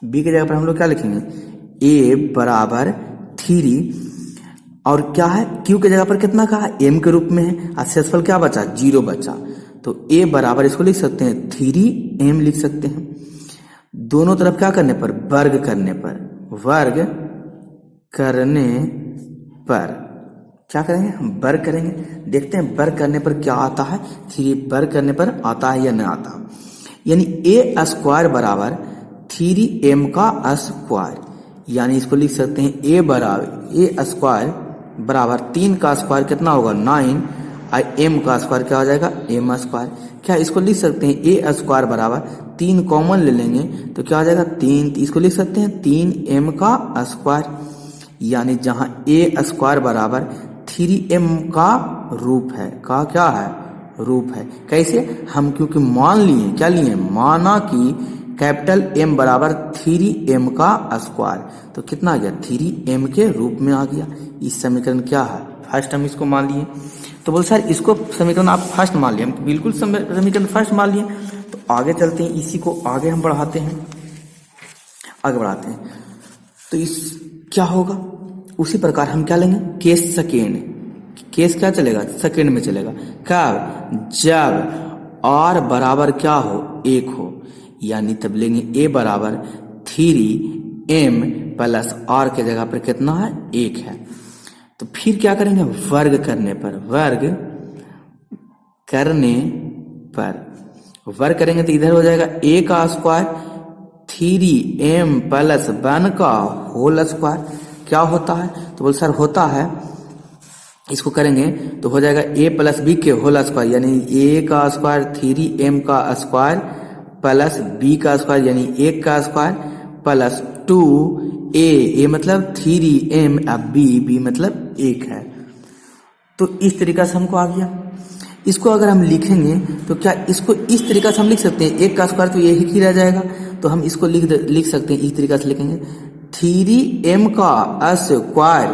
B की जगह पर हम लोग क्या लिखेंगे, A बराबर 3 और क्या है, Q की जगह पर कितना कहा, M के रूप में है और शेषफल क्या बचा, 0 बचा। तो A बराबर इसको लिख सकते हैं 3m लिख सकते हैं। दोनों तरफ क्या करने पर, वर्ग करने पर क्या करेंगे, हम वर्ग करेंगे। देखते हैं वर्ग करने पर क्या आता है, 3 वर्ग करने पर आता है या नहीं आता। यानी a स्क्वायर बराबर 3m का स्क्वायर, यानी इसको लिख सकते हैं a स्क्वायर बराबर 3 का स्क्वायर कितना होगा, 9 और m का स्क्वायर क्या हो जाएगा, m स्क्वायर। क्या इसको लिख सकते हैं a स्क्वायर बराबर 3 कॉमन ले लेंगे तो क्या हो जाएगा 3, इसको लिख सकते हैं 3m का स्क्वायर। यानी जहां a स्क्वायर बराबर 3m का रूप है, का क्या है, रूप है। कैसे, हम क्योंकि मान लिए, क्या लिए, माना कि कैपिटल M बराबर 3m का स्क्वायर, तो कितना आ गया, 3m के रूप में आ गया। इस समीकरण क्या है, फर्स्ट हम इसको मान लिए। तो बोल सर इसको समीकरण आप फर्स्ट मान लिए, हम बिल्कुल समीकरण फर्स्ट मान लिए। तो आगे चलते हैं, इसी को आगे हम बढ़ाते हैं, आगे बढ़ाते हैं। तो इस क्या होगा, उसी प्रकार हम क्या लेंगे, केस सेकेंड। केस क्या चलेगा, सेकेंड में चलेगा। कब, जब r बराबर क्या हो, 1 हो, यानी तब लेंगे a बराबर 3m प्लस r के जगह पर कितना है, 1 है। तो फिर क्या करेंगे, वर्ग करने पर वर्ग करेंगे तो इधर हो जाएगा a का स्क्वायर 3m प्लस 1 का होल स्क्वायर। क्या होता है, तो बोल सर होता है, इसको करेंगे तो हो जाएगा a प्लस b के होल स्क्वायर, यानी a का स्क्वायर 3m का स्क्वायर प्लस b का स्क्वायर यानी 1 का स्क्वायर प्लस 2a मतलब 3m अब b मतलब 1 है। तो इस तरीका से हमको आ गया। इसको अगर हम लिखेंगे तो क्या इसको इस तरीका से हम लिख सकते हैं, 1 का स्क्वायर तो यही ही रह जाएगा, तो हम इसको लिख सकते हैं इस तरीका से लिखेंगे 3m का स्क्वायर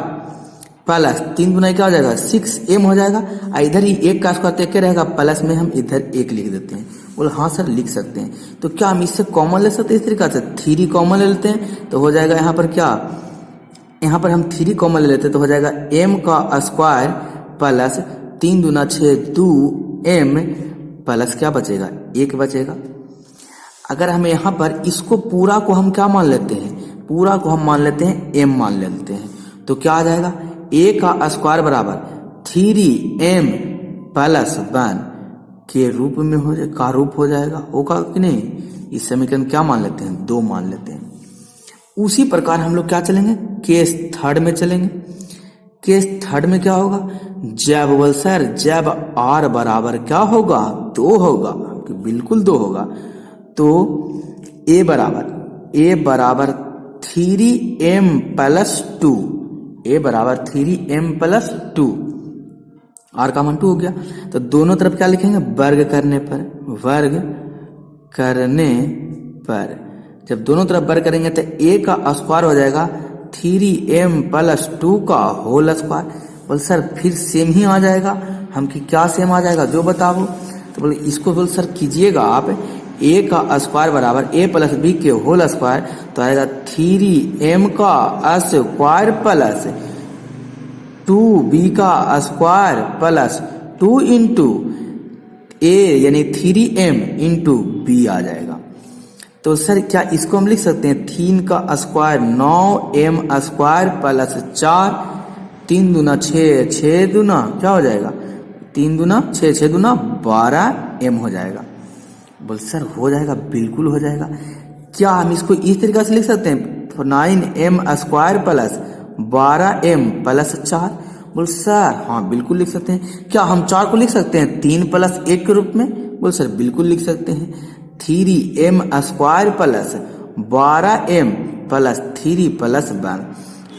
प्लस 3 गुना क्या हो जाएगा 6m हो जाएगा, और इधर ही 1 का स्क्वायर तो 1 रहेगा, प्लस में हम इधर 1 लिख देते हैं। बोले हाँ सर लिख सकते हैं। तो क्या हम इससे कॉमन ले सकते हैं, इस तरीका से 3 कॉमन ले लेते हैं तो हो जाएगा यहाँ पर क्या यहाँ पर हम 3 कॉमन ले लेते तो हो जाएगा m का स्क्वायर प्लस 3 दूना 6 2m प्लस क्या बचेगा 1 बचेगा। अगर हम यहाँ पर इसको पूरा को हम क्या मान लेते हैं, पूरा को हम मान लेते हैं m मान लेते हैं, तो क्या आ जाएगा a का स्क्वायर बराबर 3m प्लस 1 के रूप में का रूप हो जाएगा, होगा कि नहीं। इस समीकरण क्या मान लेते हैं 2 मान लेते हैं। उसी प्रकार हम लोग क्या चलेंगे केस थर्ड में चलेंगे। केस थर्ड में क्या होगा, जब बोल सर जब r बराबर क्या होगा 2 होगा, बिल्कुल 2 होगा, तो a बराबर 3m प्लस 2, a बराबर 3m प्लस 2, r का मान 2 हो गया। तो दोनों तरफ क्या लिखेंगे वर्ग करने पर जब दोनों तरफ वर्ग करेंगे तो a का स्क्वायर हो जाएगा 3m प्लस 2 का होल स्क्वायर। बोल सर फिर सेम ही आ जाएगा, हम कि क्या सेम आ जाएगा जो बताओ। तो बोले इसको बोल सर कीजिएगा आप, a का स्क्वायर बराबर a प्लस b के होल स्क्वायर, तो आएगा 3m का स्क्वायर प्लस 2b का स्क्वायर प्लस 2 इंटू a यानी 3m इंटू b आ जाएगा। तो सर क्या इसको हम लिख सकते हैं 3 का स्क्वायर 9m स्क्वायर प्लस 4, 3 दूना 6, 6 दूना क्या हो जाएगा 3 दूना 6, 6 दूना 12m हो जाएगा। बोल सर हो जाएगा, बिल्कुल हो जाएगा। क्या हम इसको इस तरीके से लिख सकते हैं 9m square plus 12m plus 4। बोल सर हाँ बिल्कुल लिख सकते हैं। क्या हम 4 को लिख सकते हैं 3 प्लस 1 के रूप में। बोल सर बिल्कुल लिख सकते हैं 3m square plus 12m plus 3 plus 1।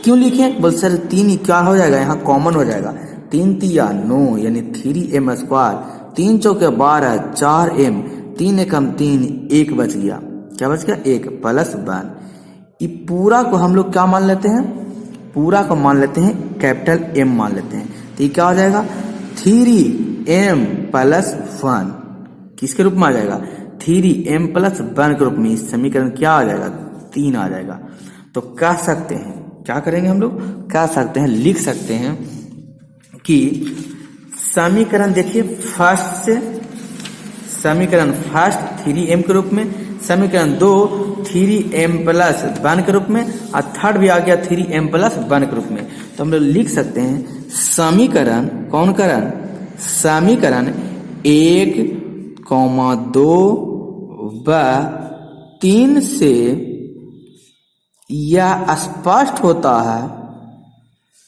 क्यों लिखें, बोल सर 3 क्या हो जाएगा यहाँ कॉमन हो जाएगा, 3 तिया 9 यानी 3m स्क्वायर, 3 चौके 12 4m, 3 एकम 3 1 बच गया, क्या बच गया 1 प्लस 1। ये पूरा को हम लोग क्या मान लेते हैं, पूरा को मान लेते हैं कैपिटल M मान लेते हैं। तो ये क्या हो जाएगा 3m प्लस 1 किसके रूप में आ जाएगा 3m प्लस 1 के रूप में। इस समीकरण क्या आ जाएगा 3 आ जाएगा। तो कह सकते हैं क्या करेंगे हम लोग, कह सकते हैं लिख सकते हैं कि समीकरण देखिए फर्स्ट से समीकरण फर्स्ट 3m के रूप में, समीकरण 2 3m प्लस 1 के रूप में, और थर्ड भी आ गया 3m प्लस 1 के रूप में। तो हम लोग लिख सकते हैं समीकरण कौन करण, समीकरण 1, 2 व 3 से यह स्पष्ट होता है,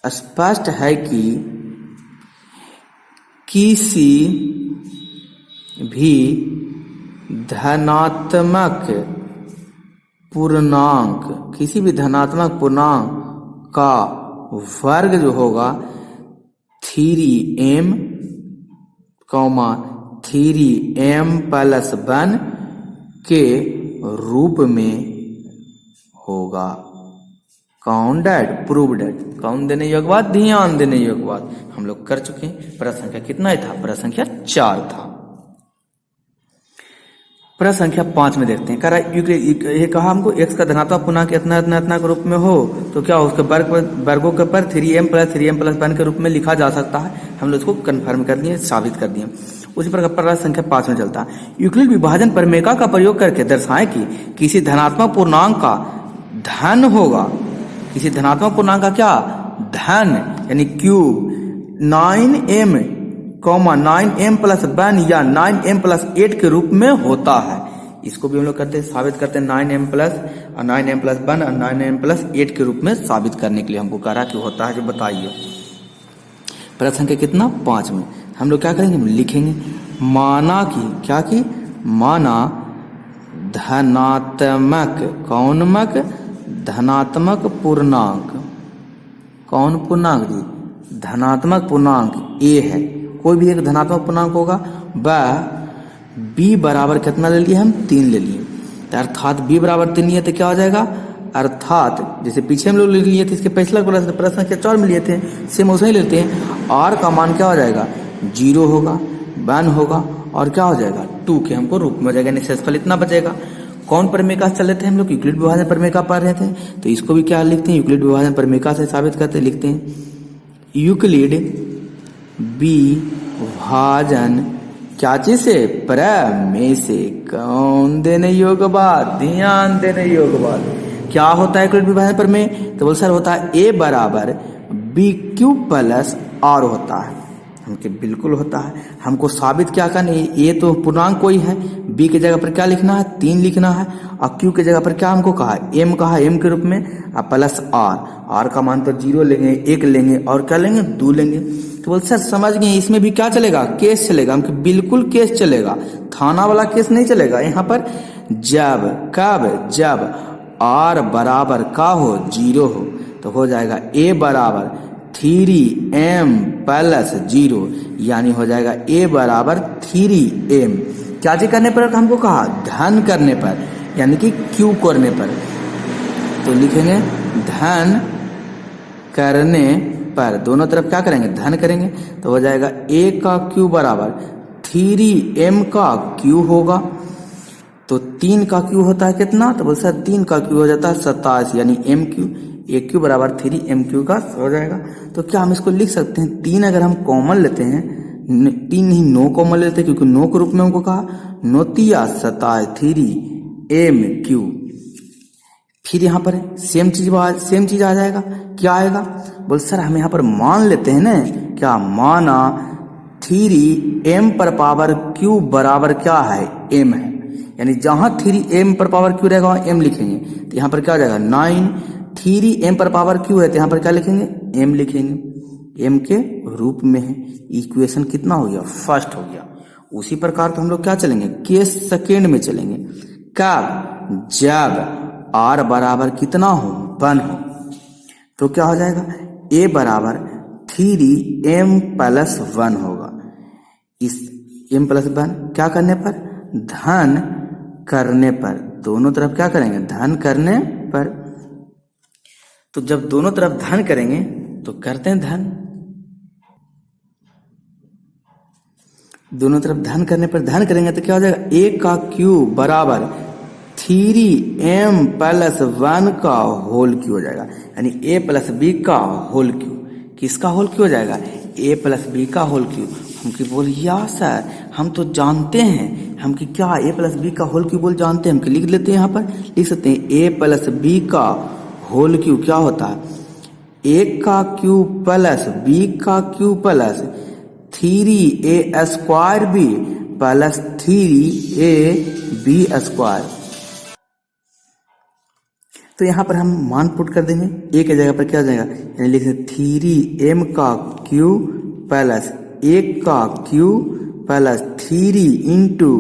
स्पष्ट है कि किसी भी धनात्मक पूर्णांक, किसी भी धनात्मक पूर्णांक का वर्ग जो होगा 3m, 3m प्लस 1 के रूप में होगा। कौन डैड प्रूव डैड। कौन देने योग्य बात, ध्यान देने योग्य बात हम लोग कर चुके हैं। प्रश्न संख्या कितना था, प्रश्न संख्या 4 था। प्रश्न संख्या 5 में देखते हैं, कह रहा ये कहा हमको x का धनात्मक पूर्णांक इतना इतना इतना के रूप में हो तो क्या उसके वर्गों के पर 3m प्लस 1 के रूप में लिखा जा सकता है। हम लोग इसको कंफर्म कर दिए, साबित कर दिए। उसी प्रकार प्रश्न संख्या 5 में चलता है, यूक्लिड विभाजन प्रमेय का प्रयोग करके दर्शाएं कि किसी धनात्मक पूर्णांक का धन होगा, किसी धनात्मक पूर्णांक का क्या धन यानी क्यूब 9m प्लस 1 या 9m प्लस 8 के रूप में होता है। इसको भी हम लोग करते हैं, साबित करते हैं 9m प्लस 1 और 9m प्लस 8 के रूप में साबित करने के लिए हमको कह रहा कि होता है, जो बताइए। प्रश्न संख्या कितना 5 में हम लोग क्या करेंगे, लिखेंगे माना कि क्या कि माना धनात्मक कौनमक धनात्मक पूर्णांक, कौन पूर्णांक जी धनात्मक पूर्णांक a है, कोई भी एक धनात्मक पूर्णांक होगा b बराबर कितना ले लिए हम 3 ले लिए, तो अर्थात b बराबर 3 लिए तो क्या हो जाएगा, अर्थात जैसे पीछे हम लोग ले लिए थे इसके पिछला प्रश्न संख्या 4 में लिए थे, सेम वैसे ही लेते हैं। r का मान क्या हो जाएगा 0 होगा, 1 होगा और क्या हो जाएगा 2 के हमको रूप में हो जाएगा, निशेषफल इतना बचेगा। कौन प्रमेय से चल रहे थे हम लोग? यूक्लिड विभाजन प्रमेय का पढ़ रहे थे, तो इसको भी क्या लिखते हैं? यूक्लिड विभाजन प्रमेय से साबित करते लिखते हैं यूक्लिड विभाजन क्या चीज से? प्रमेय से। कौन देने योग्य बात? ध्यान देने योग्य बात। क्या होता है यूक्लिड विभाजन प्रमेय? तो बोल सर होता है ए बराबर बी क्यू प्लस आर होता है। हमके बिल्कुल होता है। हमको साबित क्या करना है? ए तो पूर्णांक कोई है, बी के जगह पर क्या लिखना है? 3 लिखना है, और क्यू के जगह पर क्या हमको कहा? एम कहा, एम के रूप में, और प्लस आर का मान तो 0 लेंगे, 1 लेंगे, और क्या लेंगे? 2 लेंगे। तो बोल सर समझ गए, इसमें भी क्या चलेगा? केस चलेगा। हमको बिल्कुल केस चलेगा, थाना वाला केस नहीं चलेगा। यहाँ पर जब कब जब आर बराबर का हो? 0 हो, तो हो जाएगा ए बराबर 3m प्लस 0, यानी हो जाएगा ए बराबर 3m। क्या चीज करने पर हमको कहा? धन करने पर, यानी कि क्यू करने पर। तो लिखेंगे धन करने पर, दोनों तरफ क्या करेंगे? धन करेंगे। तो हो जाएगा ए का क्यू बराबर 3m का क्यू होगा। तो 3 का क्यू होता है कितना? तो बोल सर 3 का क्यू हो जाता है 27, यानी एम क्यू, ए क्यू बराबर 3m क्यू का हो जाएगा। तो क्या हम इसको लिख सकते हैं? 3 अगर हम कॉमन लेते हैं, 3 नहीं 9 कॉमन लेते हैं, क्योंकि 9 के रूप में हमको कहा 9 27 3m क्यू। फिर यहाँ पर सेम चीज आ जाएगा। क्या आएगा? बोल सर हम यहाँ पर मान लेते हैं ना, क्या माना 3m पर पावर क्यू बराबर क्या है? m है, यानी जहां 3m पर पावर क्यू रहेगा वहां m लिखेंगे। तो यहाँ पर क्या हो जाएगा? 9 3m पर पावर क्यू है, तो यहाँ पर क्या लिखेंगे? m लिखेंगे, m के रूप में है। इक्वेशन कितना हो गया? फर्स्ट हो गया। उसी प्रकार तो हम लोग क्या चलेंगे? केस सेकेंड में चलेंगे। कब? जब r बराबर कितना हो? 1 हो। तो क्या हो जाएगा? a बराबर 3m प्लस 1 होगा। इस m प्लस 1 क्या करने पर? धन करने पर। दोनों तरफ क्या करेंगे? धन करने पर। तो जब दोनों तरफ धन करेंगे तो करते हैं धन, दोनों तरफ धन करने पर धन करेंगे तो क्या हो जाएगा? ए का क्यू बराबर 3m प्लस 1 का होल क्यू हो जाएगा, यानी ए प्लस बी का होल क्यू। किसका होल क्यू हो जाएगा? ए प्लस बी का होल क्यू। हमकी बोल या सर हम तो जानते हैं, हम कि क्या ए प्लस बी का होल क्यू बोल जानते हैं, हम लिख लेते हैं। यहाँ पर लिख सकते हैं ए प्लस बी का होल क्यू क्या होता है? ए का क्यू प्लस बी का cube plus 3a square B plus 3ab square. तो यहाँ पर हम मान पुट कर देंगे। ए के जगह पर क्या हो जाएगा? यानी लिख सकते 3m का क्यू प्लस 1 का क्यू प्लस 3 इंटू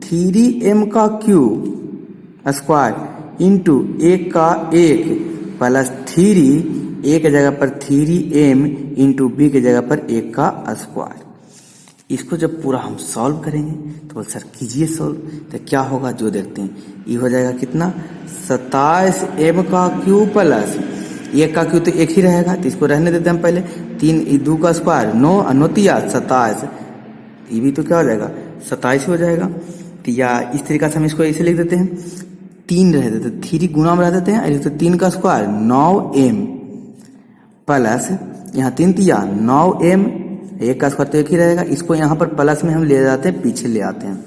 3m का क्यू स्क्वायर इंटू 1 का 1 प्लस 3 ए के जगह पर 3m इंटू बी के जगह पर 1 का स्क्वायर। इसको जब पूरा हम सॉल्व करेंगे तो बोल सर कीजिए सॉल्व, तो क्या होगा जो देखते हैं। ये हो जाएगा कितना? 27m का क्यू प्लस 1 का क्यू तो 1 ही रहेगा, तो इसको रहने देते हैं हम पहले। 3 2 का स्क्वायर 9 9 27, ये भी तो क्या हो जाएगा? 27 हो जाएगा। तो या इस तरीका से हम इसको ऐसे लिख देते हैं, 3 रह देते, 3 गुना में रह देते हैं। तो 3 का स्क्वायर 9m प्लस यहाँ 3 तिया 9m, 1 का स्क्वायर तो 1 ही रहेगा। इसको यहाँ पर प्लस में हम ले जाते हैं, पीछे ले आते हैं।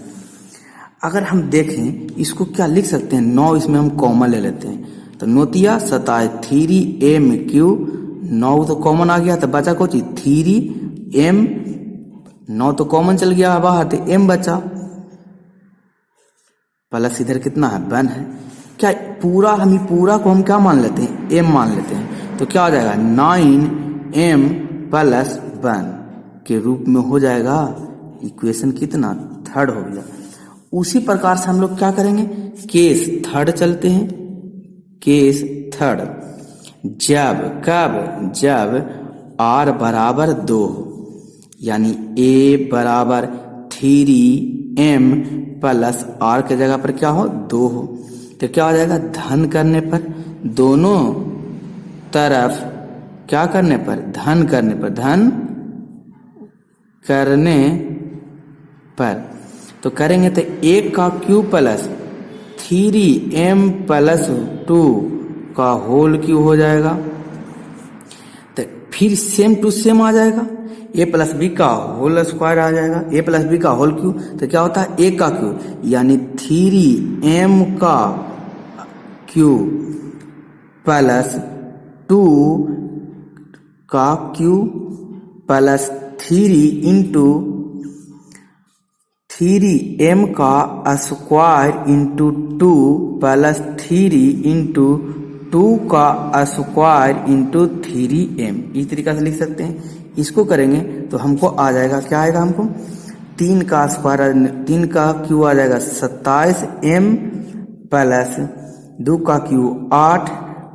अगर हम देखें इसको क्या लिख सकते हैं? 9 इसमें हम कॉमन ले लेते हैं, तो 9 तिया 27 3m क्यू, 9 तो कॉमन आ गया, तो बचा कुछ 3m, 9 तो कॉमन चल गया बाहर, तो m बचा प्लस इधर कितना है? 1 है। क्या पूरा हम पूरा को हम क्या मान लेते हैं? m मान लेते हैं। तो क्या हो जाएगा? 9m प्लस 1 के रूप में हो जाएगा। इक्वेशन कितना? थर्ड हो गया। उसी प्रकार से हम लोग क्या करेंगे? केस थर्ड चलते हैं। केस थर्ड, जब कब जब r बराबर 2 यानी a बराबर 3m प्लस r के जगह पर क्या हो? 2 हो, तो क्या हो जाएगा? धन करने पर, दोनों तरफ क्या करने पर? धन करने पर, धन करने पर। तो करेंगे तो 1 का क्यू प्लस 3m प्लस 2 का होल क्यूब हो जाएगा। तो फिर सेम टू सेम आ जाएगा, a प्लस बी का होल स्क्वायर आ जाएगा, a प्लस बी का होल क्यूब। तो क्या होता है a का क्यूब, यानी 3m का क्यूब प्लस 2 का क्यूब प्लस 3 इंटू 3m का स्क्वायर इंटू 2 प्लस 3 इंटू 2 का स्क्वायर इंटू 3m। इस तरीका से लिख सकते हैं। इसको करेंगे तो हमको आ जाएगा, क्या आएगा हमको, 3 का स्क्वायर, 3 का क्यू आ जाएगा 27m प्लस 2 का क्यू 8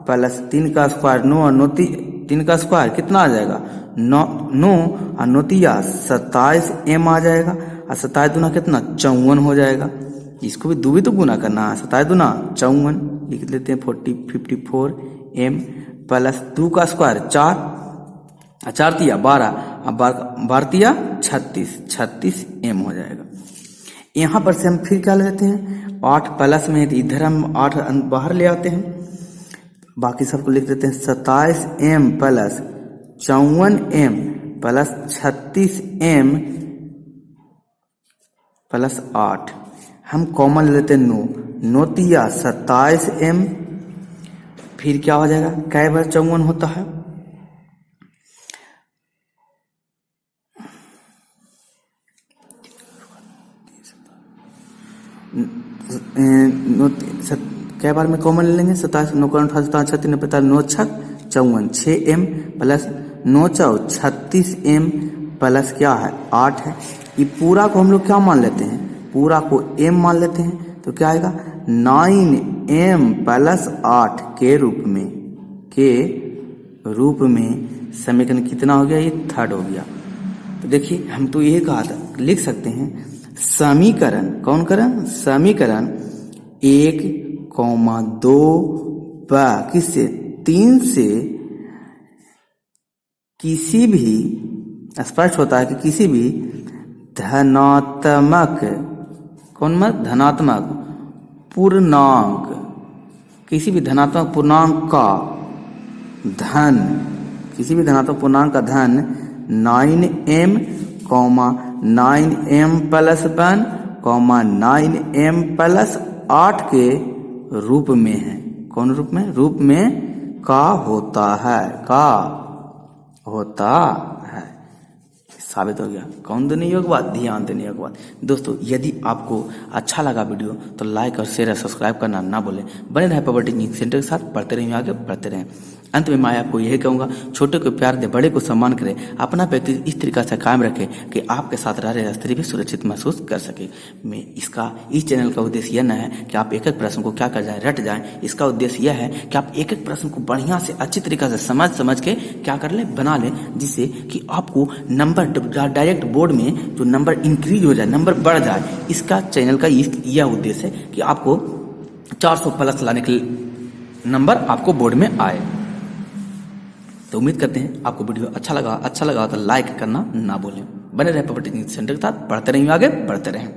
प्लस 3 का स्क्वायर 9 और 3 का स्क्वायर कितना आ जाएगा 9 और 9 तिया 27m आ जाएगा। और 27 दूना कितना 54 हो जाएगा। इसको भी दो भी तो गुना करना है, 27 दूना 54 लिख लेते हैं 54m प्लस 2 का स्क्वायर 4 तिया 12 और 12 तिया 36m हो जाएगा। यहाँ पर से हम फिर क्या लेते हैं, 8 प्लस में है तो इधर हम 8 बाहर ले आते हैं, बाकी सबको लिख देते हैं 27m plus 54m plus 36m plus 8। हम कॉमन ले लेते हैं 9 तिया 27m, फिर क्या हो जाएगा, कै बार 54 होता है, कै बार में कॉमन ले लेंगे, 27 9 28 36 9 45 9 54 6m प्लस 9 4 36m प्लस क्या है 8 है। ये पूरा को हम लोग क्या मान लेते हैं, पूरा को m मान लेते हैं। तो क्या आएगा 9m प्लस 8 के रूप में समीकरण कितना हो गया, ये थर्ड हो गया। तो देखिए हम तो यही कहा था, लिख सकते हैं समीकरण, कौन करण, समीकरण 1,2 व किससे 3 से किसी भी, स्पष्ट होता है कि किसी भी धनात्मक, कौन मत, धनात्मक पूर्णांक, किसी भी धनात्मक पूर्णांक का धन, किसी भी धनात्मक पूर्णांक का धन 9m 9m plus 1 9m plus 8 के रूप में है। कौन रूप में, रूप में का होता है, साबित हो गया। कौन देने योग्य बात, ध्यान देने योग्य बात। दोस्तों यदि आपको अच्छा लगा वीडियो तो लाइक और शेयर और सब्सक्राइब करना ना भूलें। बने रहे पावर टेक्निक सेंटर के साथ, पढ़ते रहें, आगे बढ़ते रहें। अंत में मैं आपको यही कहूंगा, छोटे को प्यार दे, बड़े को सम्मान करें, अपना व्यक्तित्व इस तरीका से कायम रखें कि आपके साथ रह रहे स्त्री भी सुरक्षित महसूस कर सके। इस चैनल का उद्देश्य यह न है कि आप एक एक प्रश्न को क्या कर जाए, रट जाएं। इसका उद्देश्य यह है कि आप एक एक प्रश्न को बढ़िया से अच्छी तरीका से समझ के क्या कर ले, बना ले, जिससे कि आपको नंबर डायरेक्ट बोर्ड में जो नंबर इंक्रीज हो जाए, नंबर बढ़ जाए। इसका चैनल का यह उद्देश्य है कि आपको 400 प्लस लाने के नंबर आपको बोर्ड में आए। तो उम्मीद करते हैं आपको वीडियो अच्छा लगा तो लाइक करना ना भूलें। बने रहे पावर टेक्निक सेंटर के साथ, पढ़ते रहें, आगे बढ़ते रहें।